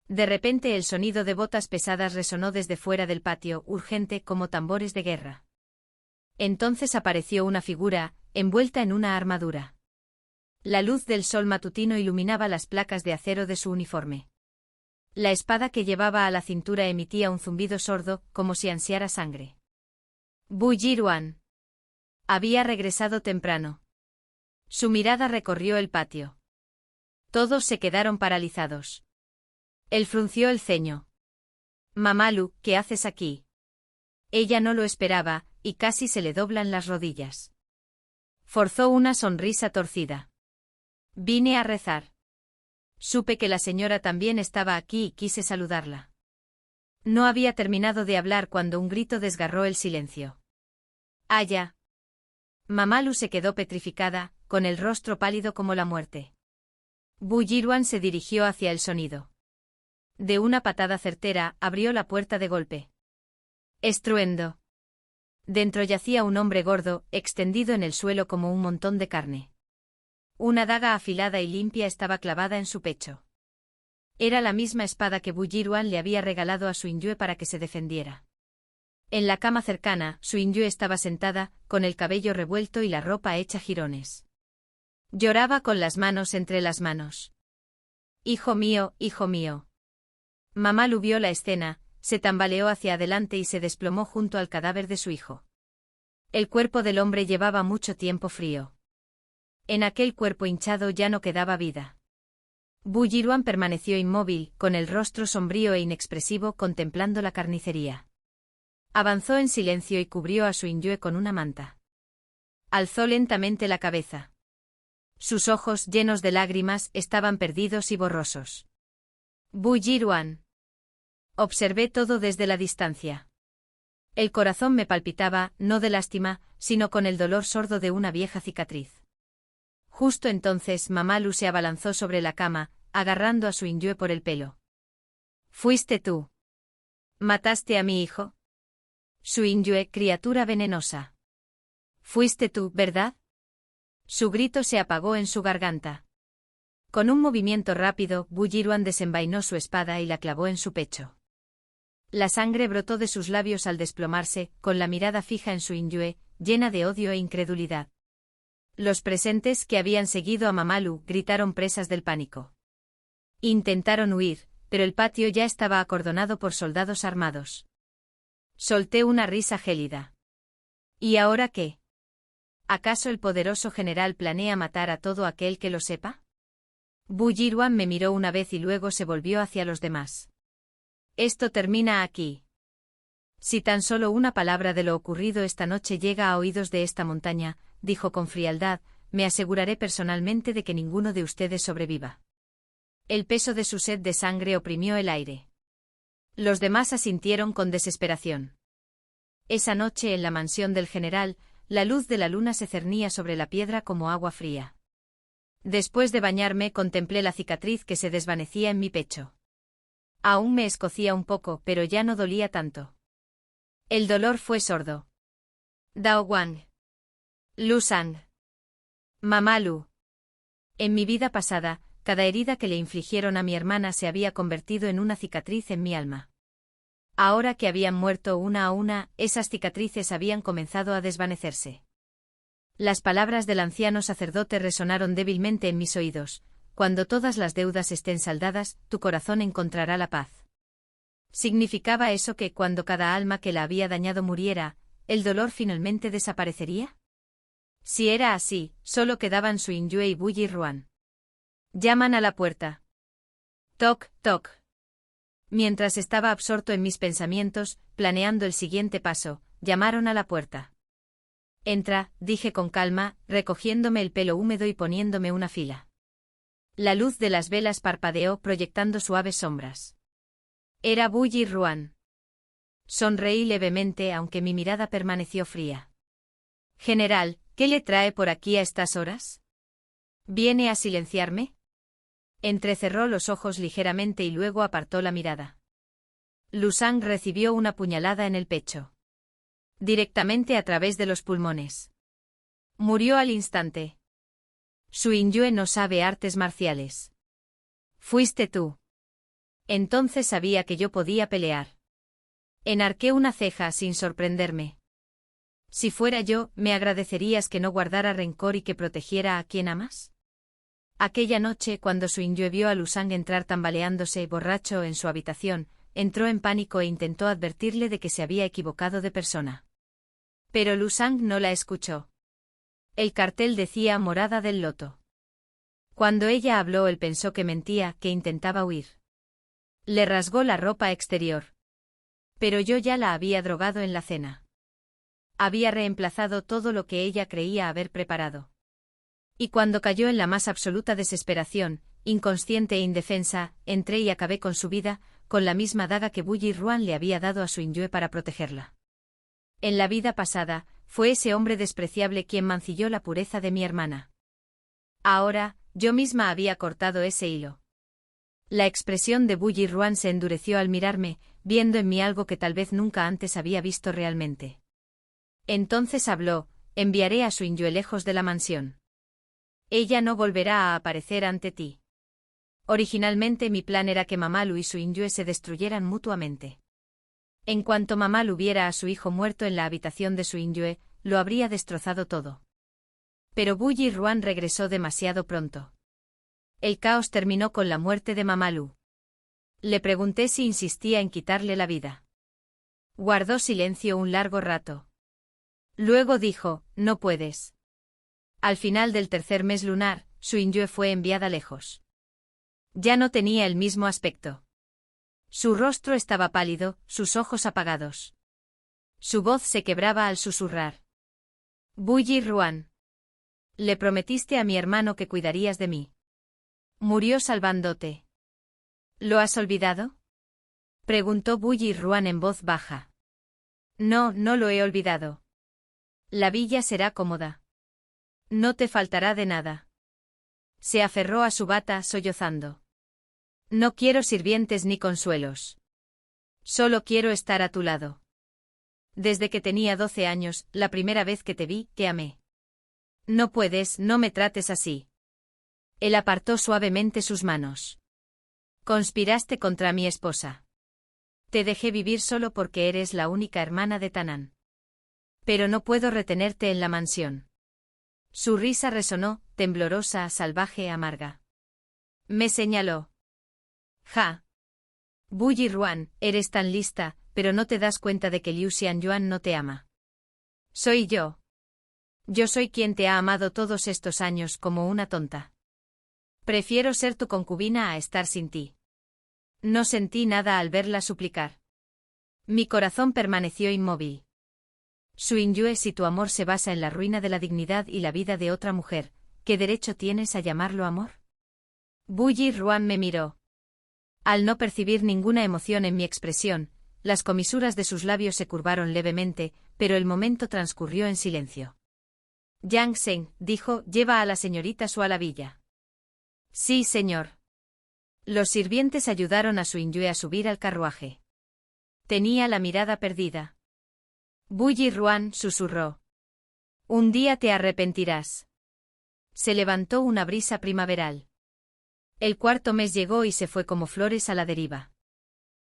[SPEAKER 1] De repente el sonido de botas pesadas resonó desde fuera del patio, urgente como tambores de guerra. Entonces apareció una figura, envuelta en una armadura. La luz del sol matutino iluminaba las placas de acero de su uniforme. La espada que llevaba a la cintura emitía un zumbido sordo, como si ansiara sangre. Bu Jiruan. Había regresado temprano. Su mirada recorrió el patio. Todos se quedaron paralizados. Él frunció el ceño. Mamalu, ¿qué haces aquí? Ella no lo esperaba, y casi se le doblan las rodillas. Forzó una sonrisa torcida. Vine a rezar. Supe que la señora también estaba aquí y quise saludarla. No había terminado de hablar cuando un grito desgarró el silencio. ¡Aya! Mamalu se quedó petrificada, con el rostro pálido como la muerte. Bu Jiruan se dirigió hacia el sonido. De una patada certera, abrió la puerta de golpe. Estruendo. Dentro yacía un hombre gordo, extendido en el suelo como un montón de carne. Una daga afilada y limpia estaba clavada en su pecho. Era la misma espada que Bu Jiruan le había regalado a Suingyue para que se defendiera. En la cama cercana, Suingyue estaba sentada, con el cabello revuelto y la ropa hecha jirones. Lloraba con las manos entre las manos. Hijo mío, hijo mío. Mamalu vio la escena, se tambaleó hacia adelante y se desplomó junto al cadáver de su hijo. El cuerpo del hombre llevaba mucho tiempo frío. En aquel cuerpo hinchado ya no quedaba vida. Bu Jiruan permaneció inmóvil, con el rostro sombrío e inexpresivo contemplando la carnicería. Avanzó en silencio y cubrió a Suingyue con una manta. Alzó lentamente la cabeza. Sus ojos, llenos de lágrimas, estaban perdidos y borrosos. Bu Jiruan. Observé todo desde la distancia. El corazón me palpitaba, no de lástima, sino con el dolor sordo de una vieja cicatriz. Justo entonces Mamalu se abalanzó sobre la cama, agarrando a Suingyue por el pelo. ¿Fuiste tú? ¿Mataste a mi hijo? Suingyue, criatura venenosa. Fuiste tú, ¿verdad? Su grito se apagó en su garganta. Con un movimiento rápido, Bu Jiruan desenvainó su espada y la clavó en su pecho. La sangre brotó de sus labios al desplomarse, con la mirada fija en Suingyue, llena de odio e incredulidad. Los presentes que habían seguido a Mamalu gritaron presas del pánico. Intentaron huir, pero el patio ya estaba acordonado por soldados armados. Solté una risa gélida. ¿Y ahora qué? ¿Acaso el poderoso general planea matar a todo aquel que lo sepa? Bu Yiruan me miró una vez y luego se volvió hacia los demás. Esto termina aquí. Si tan solo una palabra de lo ocurrido esta noche llega a oídos de esta montaña, dijo con frialdad, me aseguraré personalmente de que ninguno de ustedes sobreviva. El peso de su sed de sangre oprimió el aire. Los demás asintieron con desesperación. Esa noche en la mansión del general, la luz de la luna se cernía sobre la piedra como agua fría. Después de bañarme contemplé la cicatriz que se desvanecía en mi pecho. Aún me escocía un poco, pero ya no dolía tanto. El dolor fue sordo. Dao Wang. Lu Sang. Mamá Lu. En mi vida pasada, cada herida que le infligieron a mi hermana se había convertido en una cicatriz en mi alma. Ahora que habían muerto una a una, esas cicatrices habían comenzado a desvanecerse. Las palabras del anciano sacerdote resonaron débilmente en mis oídos. Cuando todas las deudas estén saldadas, tu corazón encontrará la paz. ¿Significaba eso que cuando cada alma que la había dañado muriera, el dolor finalmente desaparecería? Si era así, solo quedaban Su Yue y Bu Yiruan. Llaman a la puerta. Toc, toc. Mientras estaba absorto en mis pensamientos, planeando el siguiente paso, llamaron a la puerta. Entra, dije con calma, recogiéndome el pelo húmedo y poniéndome una fila. La luz de las velas parpadeó proyectando suaves sombras. Era Bu Yiruan. Sonreí levemente aunque mi mirada permaneció fría. General, ¿qué le trae por aquí a estas horas? ¿Viene a silenciarme? Entrecerró los ojos ligeramente y luego apartó la mirada. Lu Sang recibió una puñalada en el pecho. Directamente a través de los pulmones. Murió al instante. Su Yue no sabe artes marciales. Fuiste tú. Entonces sabía que yo podía pelear. Enarqué una ceja sin sorprenderme. Si fuera yo, ¿me agradecerías que no guardara rencor y que protegiera a quien amas? Aquella noche, cuando Su Yue vio a Lu Sang entrar tambaleándose borracho en su habitación, entró en pánico e intentó advertirle de que se había equivocado de persona. Pero Lu Sang no la escuchó. El cartel decía Morada del Loto. Cuando ella habló, él pensó que mentía, que intentaba huir. Le rasgó la ropa exterior. Pero yo ya la había drogado en la cena. Había reemplazado todo lo que ella creía haber preparado. Y cuando cayó en la más absoluta desesperación, inconsciente e indefensa, entré y acabé con su vida, con la misma daga que Bu Yiruan le había dado a Su Yue para protegerla. En la vida pasada, fue ese hombre despreciable quien mancilló la pureza de mi hermana. Ahora, yo misma había cortado ese hilo. La expresión de Bu Yiruan se endureció al mirarme, viendo en mí algo que tal vez nunca antes había visto realmente. Entonces habló, enviaré a Su Yue lejos de la mansión. Ella no volverá a aparecer ante ti. Originalmente mi plan era que Mamá Lu y Su Yue se destruyeran mutuamente. En cuanto Mamá Lu viera a su hijo muerto en la habitación de Su Yue, lo habría destrozado todo. Pero Bu Yiruan regresó demasiado pronto. El caos terminó con la muerte de Mamá Lu. Le pregunté si insistía en quitarle la vida. Guardó silencio un largo rato. Luego dijo, no puedes. Al final del tercer mes lunar, Su Yue fue enviada lejos. Ya no tenía el mismo aspecto. Su rostro estaba pálido, sus ojos apagados. Su voz se quebraba al susurrar. Bu Yiruan. Le prometiste a mi hermano que cuidarías de mí. Murió salvándote. ¿Lo has olvidado? Preguntó Bu Yiruan en voz baja. No, no lo he olvidado. La villa será cómoda. No te faltará de nada. Se aferró a su bata sollozando. No quiero sirvientes ni consuelos. Solo quiero estar a tu lado. Desde que tenía 12 años, la primera vez que te vi, te amé. No puedes, no me trates así. Él apartó suavemente sus manos. Conspiraste contra mi esposa. Te dejé vivir solo porque eres la única hermana de Tanan. Pero no puedo retenerte en la mansión. Su risa resonó, temblorosa, salvaje, amarga. Me señaló. Ja. Bu Yiruan, eres tan lista, pero no te das cuenta de que Liu Xianyuan no te ama. Soy yo. Yo soy quien te ha amado todos estos años como una tonta. Prefiero ser tu concubina a estar sin ti. No sentí nada al verla suplicar. Mi corazón permaneció inmóvil. Suinyue, si tu amor se basa en la ruina de la dignidad y la vida de otra mujer, ¿qué derecho tienes a llamarlo amor? Buyi Ruan me miró. Al no percibir ninguna emoción en mi expresión, las comisuras de sus labios se curvaron levemente, pero el momento transcurrió en silencio. Yang Seng, dijo, lleva a la señorita Su a la villa. Sí, señor. Los sirvientes ayudaron a Suinyue a subir al carruaje. Tenía la mirada perdida. Buyi Ruan susurró. Un día te arrepentirás. Se levantó una brisa primaveral. El cuarto mes llegó y se fue como flores a la deriva.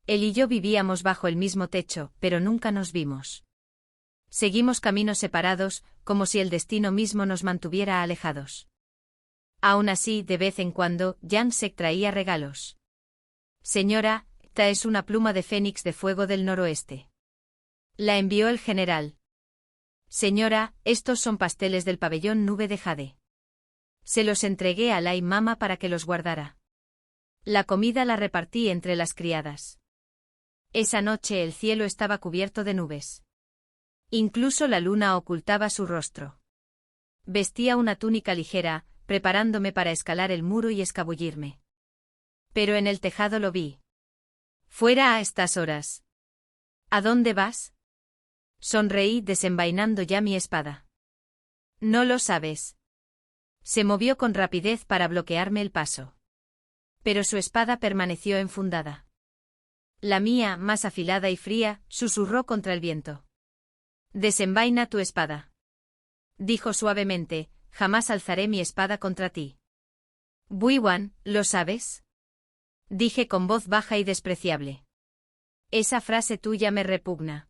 [SPEAKER 1] Él y yo vivíamos bajo el mismo techo, pero nunca nos vimos. Seguimos caminos separados, como si el destino mismo nos mantuviera alejados. Aún así, de vez en cuando, Yang Sek traía regalos. Señora, esta es una pluma de fénix de fuego del noroeste. La envió el general. Señora, estos son pasteles del pabellón Nube de Jade. Se los entregué a Lai Mama para que los guardara. La comida la repartí entre las criadas. Esa noche el cielo estaba cubierto de nubes. Incluso la luna ocultaba su rostro. Vestía una túnica ligera, preparándome para escalar el muro y escabullirme. Pero en el tejado lo vi. Fuera a estas horas. ¿A dónde vas? Sonreí desenvainando ya mi espada. No lo sabes. Se movió con rapidez para bloquearme el paso. Pero su espada permaneció enfundada. La mía, más afilada y fría, susurró contra el viento. Desenvaina tu espada. Dijo suavemente, jamás alzaré mi espada contra ti. Buiwan, ¿lo sabes? Dije con voz baja y despreciable. Esa frase tuya me repugna.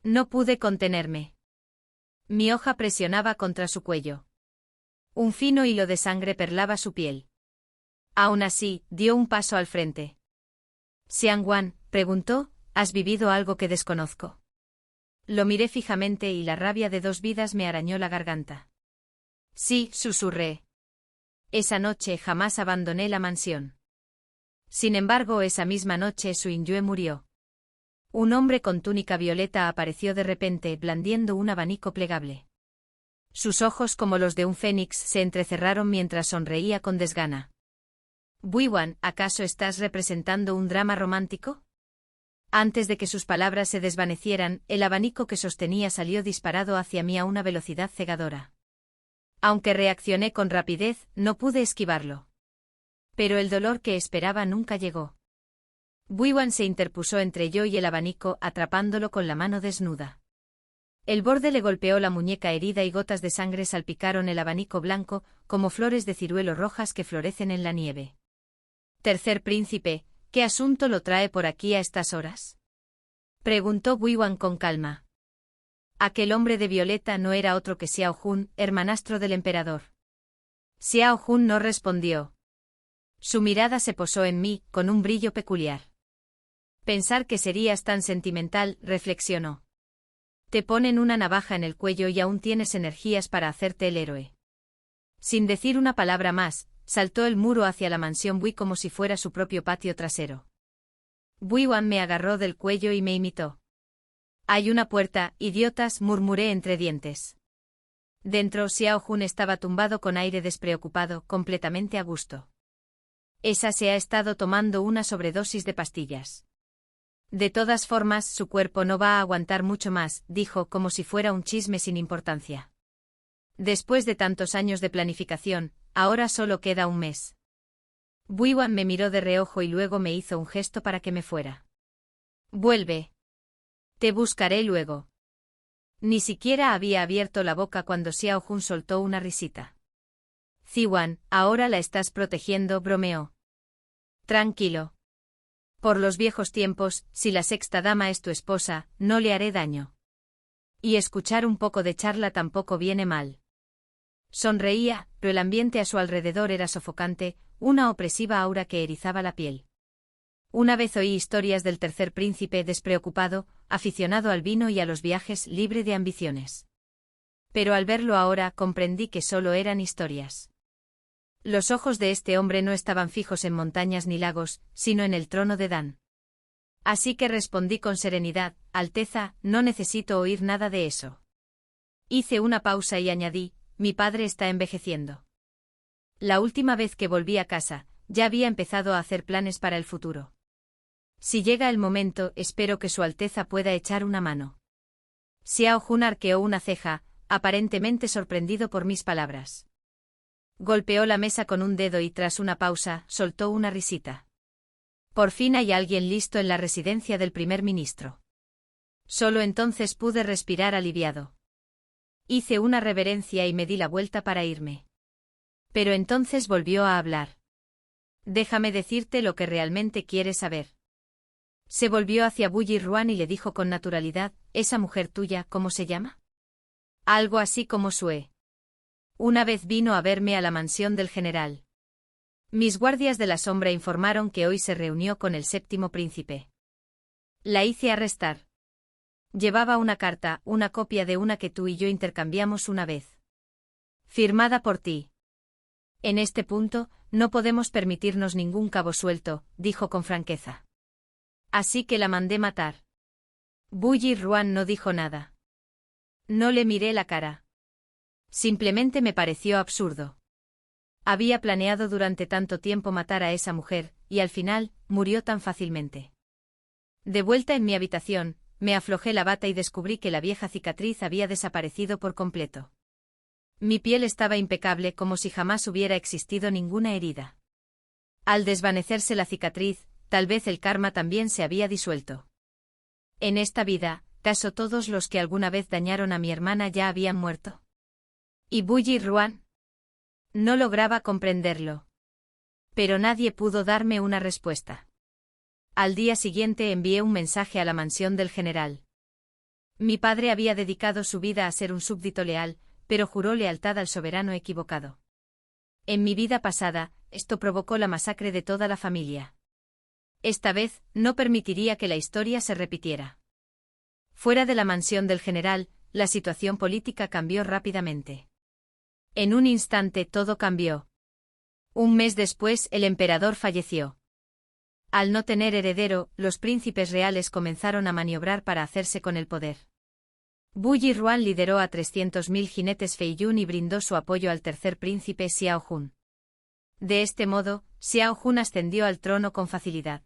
[SPEAKER 1] No pude contenerme. Mi hoja presionaba contra su cuello. Un fino hilo de sangre perlaba su piel. Aún así, dio un paso al frente. Xiangwan, preguntó, ¿has vivido algo que desconozco? Lo miré fijamente y la rabia de 2 vidas me arañó la garganta. Sí, susurré. Esa noche jamás abandoné la mansión. Sin embargo, esa misma noche Suinyue murió. Un hombre con túnica violeta apareció de repente, blandiendo un abanico plegable. Sus ojos, como los de un fénix, se entrecerraron mientras sonreía con desgana. Buiwan, ¿acaso estás representando un drama romántico? Antes de que sus palabras se desvanecieran, el abanico que sostenía salió disparado hacia mí a una velocidad cegadora. Aunque reaccioné con rapidez, no pude esquivarlo. Pero el dolor que esperaba nunca llegó. Buiwan se interpuso entre yo y el abanico, atrapándolo con la mano desnuda. El borde le golpeó la muñeca herida y gotas de sangre salpicaron el abanico blanco, como flores de ciruelo rojas que florecen en la nieve. Tercer príncipe, ¿qué asunto lo trae por aquí a estas horas? Preguntó Buiwan con calma. Aquel hombre de violeta no era otro que Xiao Jun, hermanastro del emperador. Xiao Jun no respondió. Su mirada se posó en mí, con un brillo peculiar. Pensar que serías tan sentimental, reflexionó. Te ponen una navaja en el cuello y aún tienes energías para hacerte el héroe. Sin decir una palabra más, saltó el muro hacia la mansión Bui como si fuera su propio patio trasero. Buiwan me agarró del cuello y me imitó. Hay una puerta, idiotas, murmuré entre dientes. Dentro Xiao Jun estaba tumbado con aire despreocupado, completamente a gusto. Esa se ha estado tomando una sobredosis de pastillas. De todas formas, su cuerpo no va a aguantar mucho más, dijo como si fuera un chisme sin importancia. Después de tantos años de planificación, ahora solo queda un mes. Buiwan me miró de reojo y luego me hizo un gesto para que me fuera. Vuelve. Te buscaré luego. Ni siquiera había abierto la boca cuando Xiao Jun soltó una risita. Ziwan, ahora la estás protegiendo, bromeó. Tranquilo. Por los viejos tiempos, si la sexta dama es tu esposa, no le haré daño. Y escuchar un poco de charla tampoco viene mal. Sonreía, pero el ambiente a su alrededor era sofocante, una opresiva aura que erizaba la piel. Una vez oí historias del tercer príncipe despreocupado, aficionado al vino y a los viajes, libre de ambiciones. Pero al verlo ahora comprendí que solo eran historias. Los ojos de este hombre no estaban fijos en montañas ni lagos, sino en el trono de Dan. Así que respondí con serenidad: Alteza, no necesito oír nada de eso. Hice una pausa y añadí: mi padre está envejeciendo. La última vez que volví a casa, ya había empezado a hacer planes para el futuro. Si llega el momento, espero que Su Alteza pueda echar una mano. Xiao Jun arqueó una ceja, aparentemente sorprendido por mis palabras. Golpeó la mesa con un dedo y tras una pausa, soltó una risita. Por fin hay alguien listo en la residencia del primer ministro. Solo entonces pude respirar aliviado. Hice una reverencia y me di la vuelta para irme. Pero entonces volvió a hablar. Déjame decirte lo que realmente quieres saber. Se volvió hacia Bully Ruan y le dijo con naturalidad: ¿esa mujer tuya cómo se llama? Algo así como Sue. Una vez vino a verme a la mansión del general. Mis guardias de la sombra informaron que hoy se reunió con el séptimo príncipe. La hice arrestar. Llevaba una carta, una copia de una que tú y yo intercambiamos una vez. Firmada por ti. En este punto, no podemos permitirnos ningún cabo suelto, dijo con franqueza. Así que la mandé matar. Bully Ruan no dijo nada. No le miré la cara. Simplemente me pareció absurdo. Había planeado durante tanto tiempo matar a esa mujer, y al final, murió tan fácilmente. De vuelta en mi habitación, me aflojé la bata y descubrí que la vieja cicatriz había desaparecido por completo. Mi piel estaba impecable como si jamás hubiera existido ninguna herida. Al desvanecerse la cicatriz, tal vez el karma también se había disuelto. En esta vida, ¿acaso todos los que alguna vez dañaron a mi hermana ya habían muerto? ¿Y Bully Ruan? No lograba comprenderlo. Pero nadie pudo darme una respuesta. Al día siguiente envié un mensaje a la mansión del general. Mi padre había dedicado su vida a ser un súbdito leal, pero juró lealtad al soberano equivocado. En mi vida pasada, esto provocó la masacre de toda la familia. Esta vez, no permitiría que la historia se repitiera. Fuera de la mansión del general, la situación política cambió rápidamente. En un instante todo cambió. Un mes después el emperador falleció. Al no tener heredero, los príncipes reales comenzaron a maniobrar para hacerse con el poder. Bully Ruan lideró a 300.000 jinetes Feiyun y brindó su apoyo al tercer príncipe Xiao Jun. De este modo, Xiao Jun ascendió al trono con facilidad.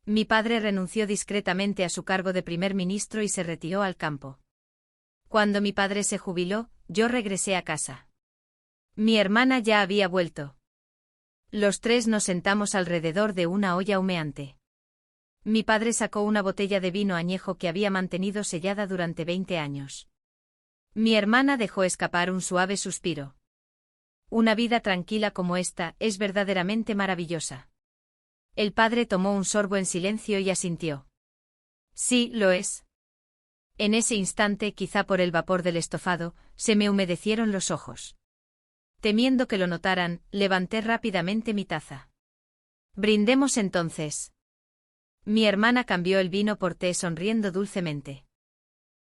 [SPEAKER 1] Mi padre renunció discretamente a su cargo de primer ministro y se retiró al campo. Cuando mi padre se jubiló, yo regresé a casa. Mi hermana ya había vuelto. Los tres nos sentamos alrededor de una olla humeante. Mi padre sacó una botella de vino añejo que había mantenido sellada durante 20 años. Mi hermana dejó escapar un suave suspiro. Una vida tranquila como esta es verdaderamente maravillosa. El padre tomó un sorbo en silencio y asintió. Sí, lo es. En ese instante, quizá por el vapor del estofado, se me humedecieron los ojos. Temiendo que lo notaran, levanté rápidamente mi taza. Brindemos entonces. Mi hermana cambió el vino por té sonriendo dulcemente.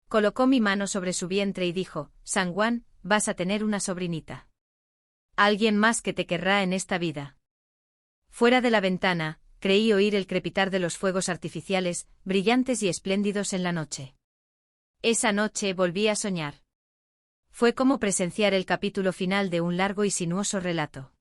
[SPEAKER 1] Colocó mi mano sobre su vientre y dijo: Sangwan, vas a tener una sobrinita. Alguien más que te querrá en esta vida. Fuera de la ventana, creí oír el crepitar de los fuegos artificiales, brillantes y espléndidos en la noche. Esa noche volví a soñar. Fue como presenciar el capítulo final de un largo y sinuoso relato.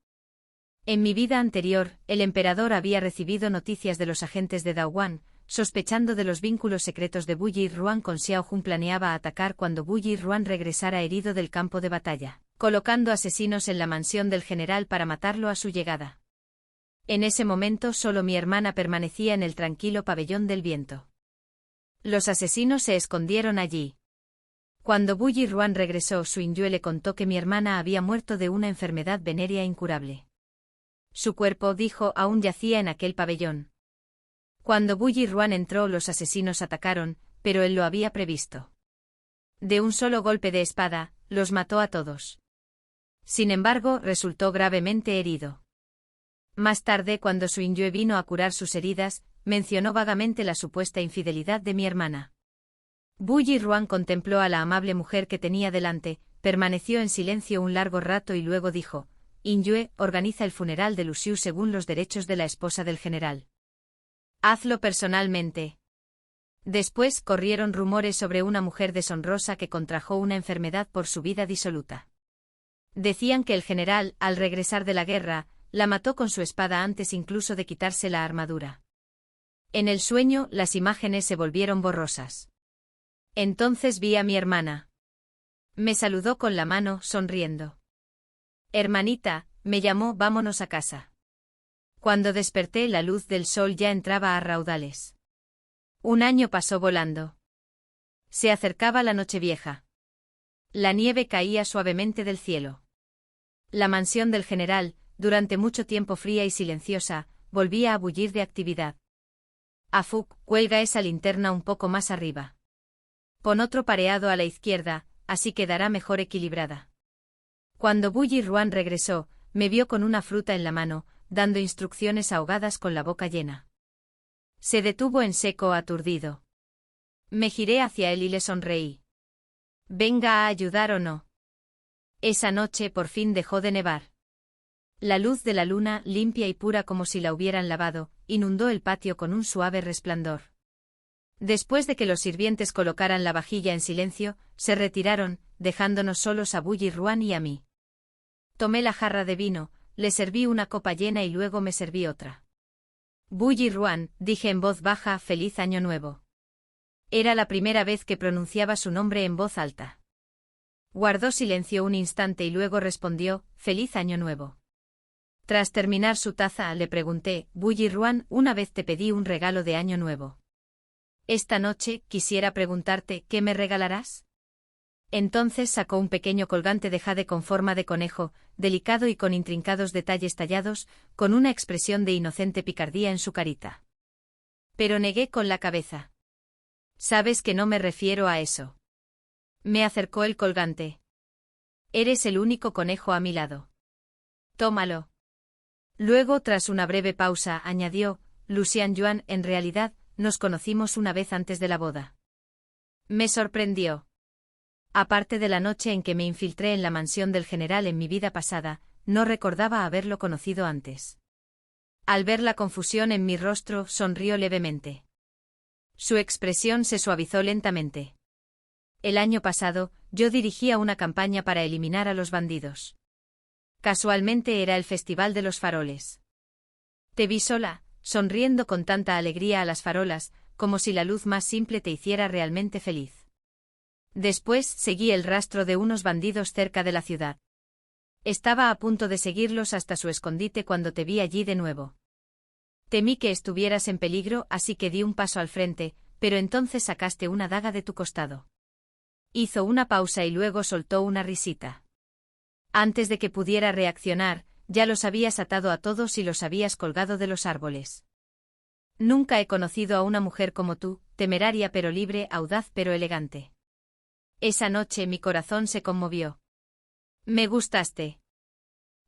[SPEAKER 1] En mi vida anterior, el emperador había recibido noticias de los agentes de Daoguan, sospechando de los vínculos secretos de Bully Ruan con Xiao Jun. Planeaba atacar cuando Bully Ruan regresara herido del campo de batalla, colocando asesinos en la mansión del general para matarlo a su llegada. En ese momento solo mi hermana permanecía en el tranquilo pabellón del viento. Los asesinos se escondieron allí. Cuando Bully Ruan regresó, Suinyue le contó que mi hermana había muerto de una enfermedad venérea incurable. Su cuerpo, dijo, aún yacía en aquel pabellón. Cuando Bully Ruan entró, los asesinos atacaron, pero él lo había previsto. De un solo golpe de espada, los mató a todos. Sin embargo, resultó gravemente herido. Más tarde, cuando Suinyue vino a curar sus heridas, mencionó vagamente la supuesta infidelidad de mi hermana. Bully Ruan contempló a la amable mujer que tenía delante, permaneció en silencio un largo rato y luego dijo: Inyue organiza el funeral de Luxiu según los derechos de la esposa del general. Hazlo personalmente. Después corrieron rumores sobre una mujer deshonrosa que contrajo una enfermedad por su vida disoluta. Decían que el general, al regresar de la guerra, la mató con su espada antes incluso de quitarse la armadura. En el sueño, las imágenes se volvieron borrosas. Entonces vi a mi hermana. Me saludó con la mano, sonriendo. Hermanita, me llamó, vámonos a casa. Cuando desperté, la luz del sol ya entraba a raudales. Un año pasó volando. Se acercaba la Nochevieja. La nieve caía suavemente del cielo. La mansión del general, durante mucho tiempo fría y silenciosa, volvía a bullir de actividad. Afuk, cuelga esa linterna un poco más arriba. Pon otro pareado a la izquierda, así quedará mejor equilibrada. Cuando Bully Ruan regresó, me vio con una fruta en la mano, dando instrucciones ahogadas con la boca llena. Se detuvo en seco, aturdido. Me giré hacia él y le sonreí. ¿Venga a ayudar o no? Esa noche por fin dejó de nevar. La luz de la luna, limpia y pura como si la hubieran lavado, inundó el patio con un suave resplandor. Después de que los sirvientes colocaran la vajilla en silencio, se retiraron, dejándonos solos a Bully Ruan y a mí. Tomé la jarra de vino, le serví una copa llena y luego me serví otra. Bully Ruan, dije en voz baja, feliz año nuevo. Era la primera vez que pronunciaba su nombre en voz alta. Guardó silencio un instante y luego respondió, feliz año nuevo. Tras terminar su taza, le pregunté, Bully Ruan, una vez te pedí un regalo de año nuevo. Esta noche, quisiera preguntarte, ¿qué me regalarás? Entonces sacó un pequeño colgante de jade con forma de conejo, delicado y con intrincados detalles tallados, con una expresión de inocente picardía en su carita. Pero negué con la cabeza. Sabes que no me refiero a eso. Me acercó el colgante. Eres el único conejo a mi lado. Tómalo. Luego, tras una breve pausa, añadió, Lucian Yuan, en realidad, nos conocimos una vez antes de la boda. Me sorprendió. Aparte de la noche en que me infiltré en la mansión del general en mi vida pasada, no recordaba haberlo conocido antes. Al ver la confusión en mi rostro, sonrió levemente. Su expresión se suavizó lentamente. El año pasado, yo dirigía una campaña para eliminar a los bandidos. Casualmente era el Festival de los Faroles. Te vi sola, sonriendo con tanta alegría a las farolas, como si la luz más simple te hiciera realmente feliz. Después seguí el rastro de unos bandidos cerca de la ciudad. Estaba a punto de seguirlos hasta su escondite cuando te vi allí de nuevo. Temí que estuvieras en peligro, así que di un paso al frente, pero entonces sacaste una daga de tu costado. Hizo una pausa y luego soltó una risita. Antes de que pudiera reaccionar, ya los habías atado a todos y los habías colgado de los árboles. Nunca he conocido a una mujer como tú, temeraria pero libre, audaz pero elegante. Esa noche mi corazón se conmovió. Me gustaste.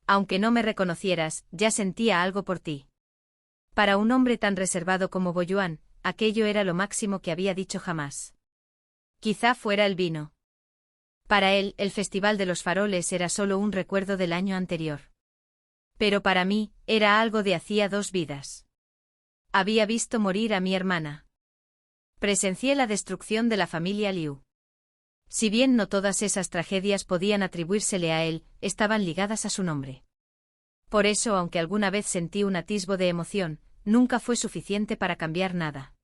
[SPEAKER 1] Aunque no me reconocieras, ya sentía algo por ti. Para un hombre tan reservado como Boyuan, aquello era lo máximo que había dicho jamás. Quizá fuera el vino. Para él, el Festival de los Faroles era solo un recuerdo del año anterior. Pero para mí, era algo de hacía 2 vidas. Había visto morir a mi hermana. Presencié la destrucción de la familia Liu. Si bien no todas esas tragedias podían atribuírsele a él, estaban ligadas a su nombre. Por eso, aunque alguna vez sentí un atisbo de emoción, nunca fue suficiente para cambiar nada.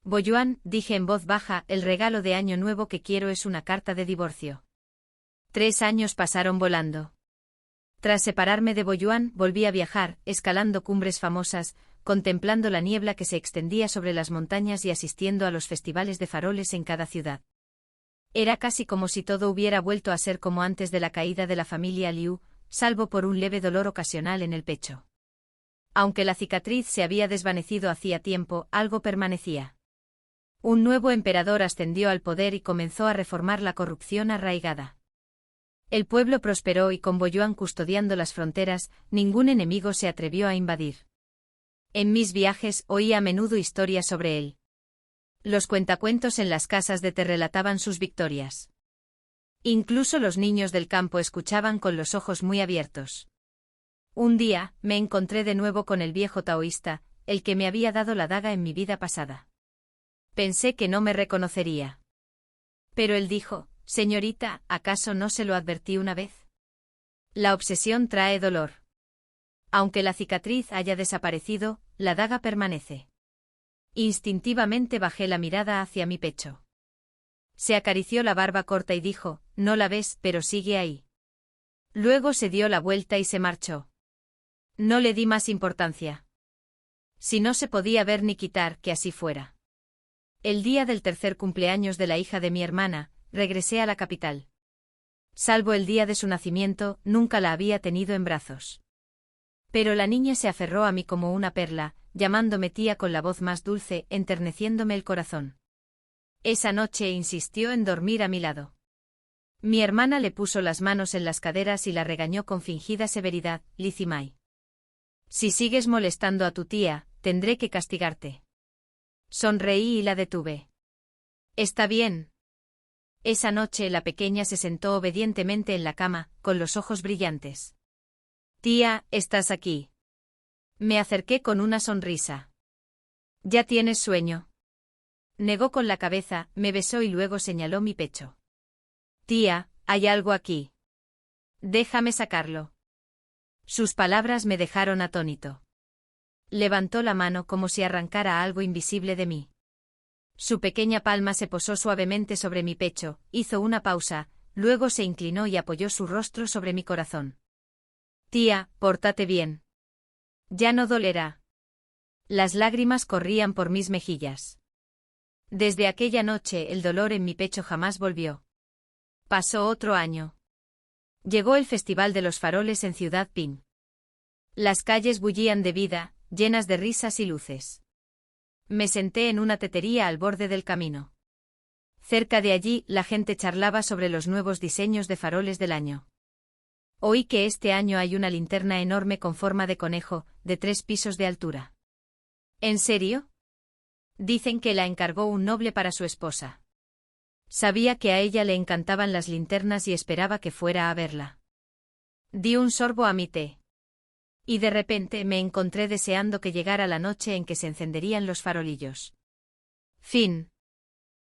[SPEAKER 1] Boyuan, dije en voz baja, el regalo de año nuevo que quiero es una carta de divorcio. 3 años pasaron volando. Tras separarme de Boyuan, volví a viajar, escalando cumbres famosas, contemplando la niebla que se extendía sobre las montañas y asistiendo a los festivales de faroles en cada ciudad. Era casi como si todo hubiera vuelto a ser como antes de la caída de la familia Liu, salvo por un leve dolor ocasional en el pecho. Aunque la cicatriz se había desvanecido hacía tiempo, algo permanecía. Un nuevo emperador ascendió al poder y comenzó a reformar la corrupción arraigada. El pueblo prosperó y con Boyuan custodiando las fronteras, ningún enemigo se atrevió a invadir. En mis viajes oí a menudo historias sobre él. Los cuentacuentos en las casas de té relataban sus victorias. Incluso los niños del campo escuchaban con los ojos muy abiertos. Un día, me encontré de nuevo con el viejo taoísta, el que me había dado la daga en mi vida pasada. Pensé que no me reconocería. Pero él dijo, señorita, ¿acaso no se lo advertí una vez? La obsesión trae dolor. Aunque la cicatriz haya desaparecido, la daga permanece. Instintivamente bajé la mirada hacia mi pecho. Se acarició la barba corta y dijo, no la ves, pero sigue ahí. Luego se dio la vuelta y se marchó. No le di más importancia. Si no se podía ver ni quitar, que así fuera. El día del tercer cumpleaños de la hija de mi hermana, regresé a la capital. Salvo el día de su nacimiento, nunca la había tenido en brazos. Pero la niña se aferró a mí como una perla, llamándome tía con la voz más dulce, enterneciéndome el corazón. Esa noche insistió en dormir a mi lado. Mi hermana le puso las manos en las caderas y la regañó con fingida severidad, Lizzie-May. Si sigues molestando a tu tía, tendré que castigarte. Sonreí y la detuve. Está bien. Esa noche la pequeña se sentó obedientemente en la cama, con los ojos brillantes. Tía, ¿estás aquí? Me acerqué con una sonrisa. ¿Ya tienes sueño? Negó con la cabeza, me besó y luego señaló mi pecho. Tía, hay algo aquí. Déjame sacarlo. Sus palabras me dejaron atónito. Levantó la mano como si arrancara algo invisible de mí. Su pequeña palma se posó suavemente sobre mi pecho, hizo una pausa, luego se inclinó y apoyó su rostro sobre mi corazón. Tía, pórtate bien. Ya no dolerá. Las lágrimas corrían por mis mejillas. Desde aquella noche el dolor en mi pecho jamás volvió. Pasó otro año. Llegó el Festival de los Faroles en Ciudad Pin. Las calles bullían de vida, llenas de risas y luces. Me senté en una tetería al borde del camino. Cerca de allí, la gente charlaba sobre los nuevos diseños de faroles del año. Oí que este año hay una linterna enorme con forma de conejo, de 3 pisos de altura. ¿En serio? Dicen que la encargó un noble para su esposa. Sabía que a ella le encantaban las linternas y esperaba que fuera a verla. Di un sorbo a mi té. Y de repente me encontré deseando que llegara la noche en que se encenderían los farolillos. Fin.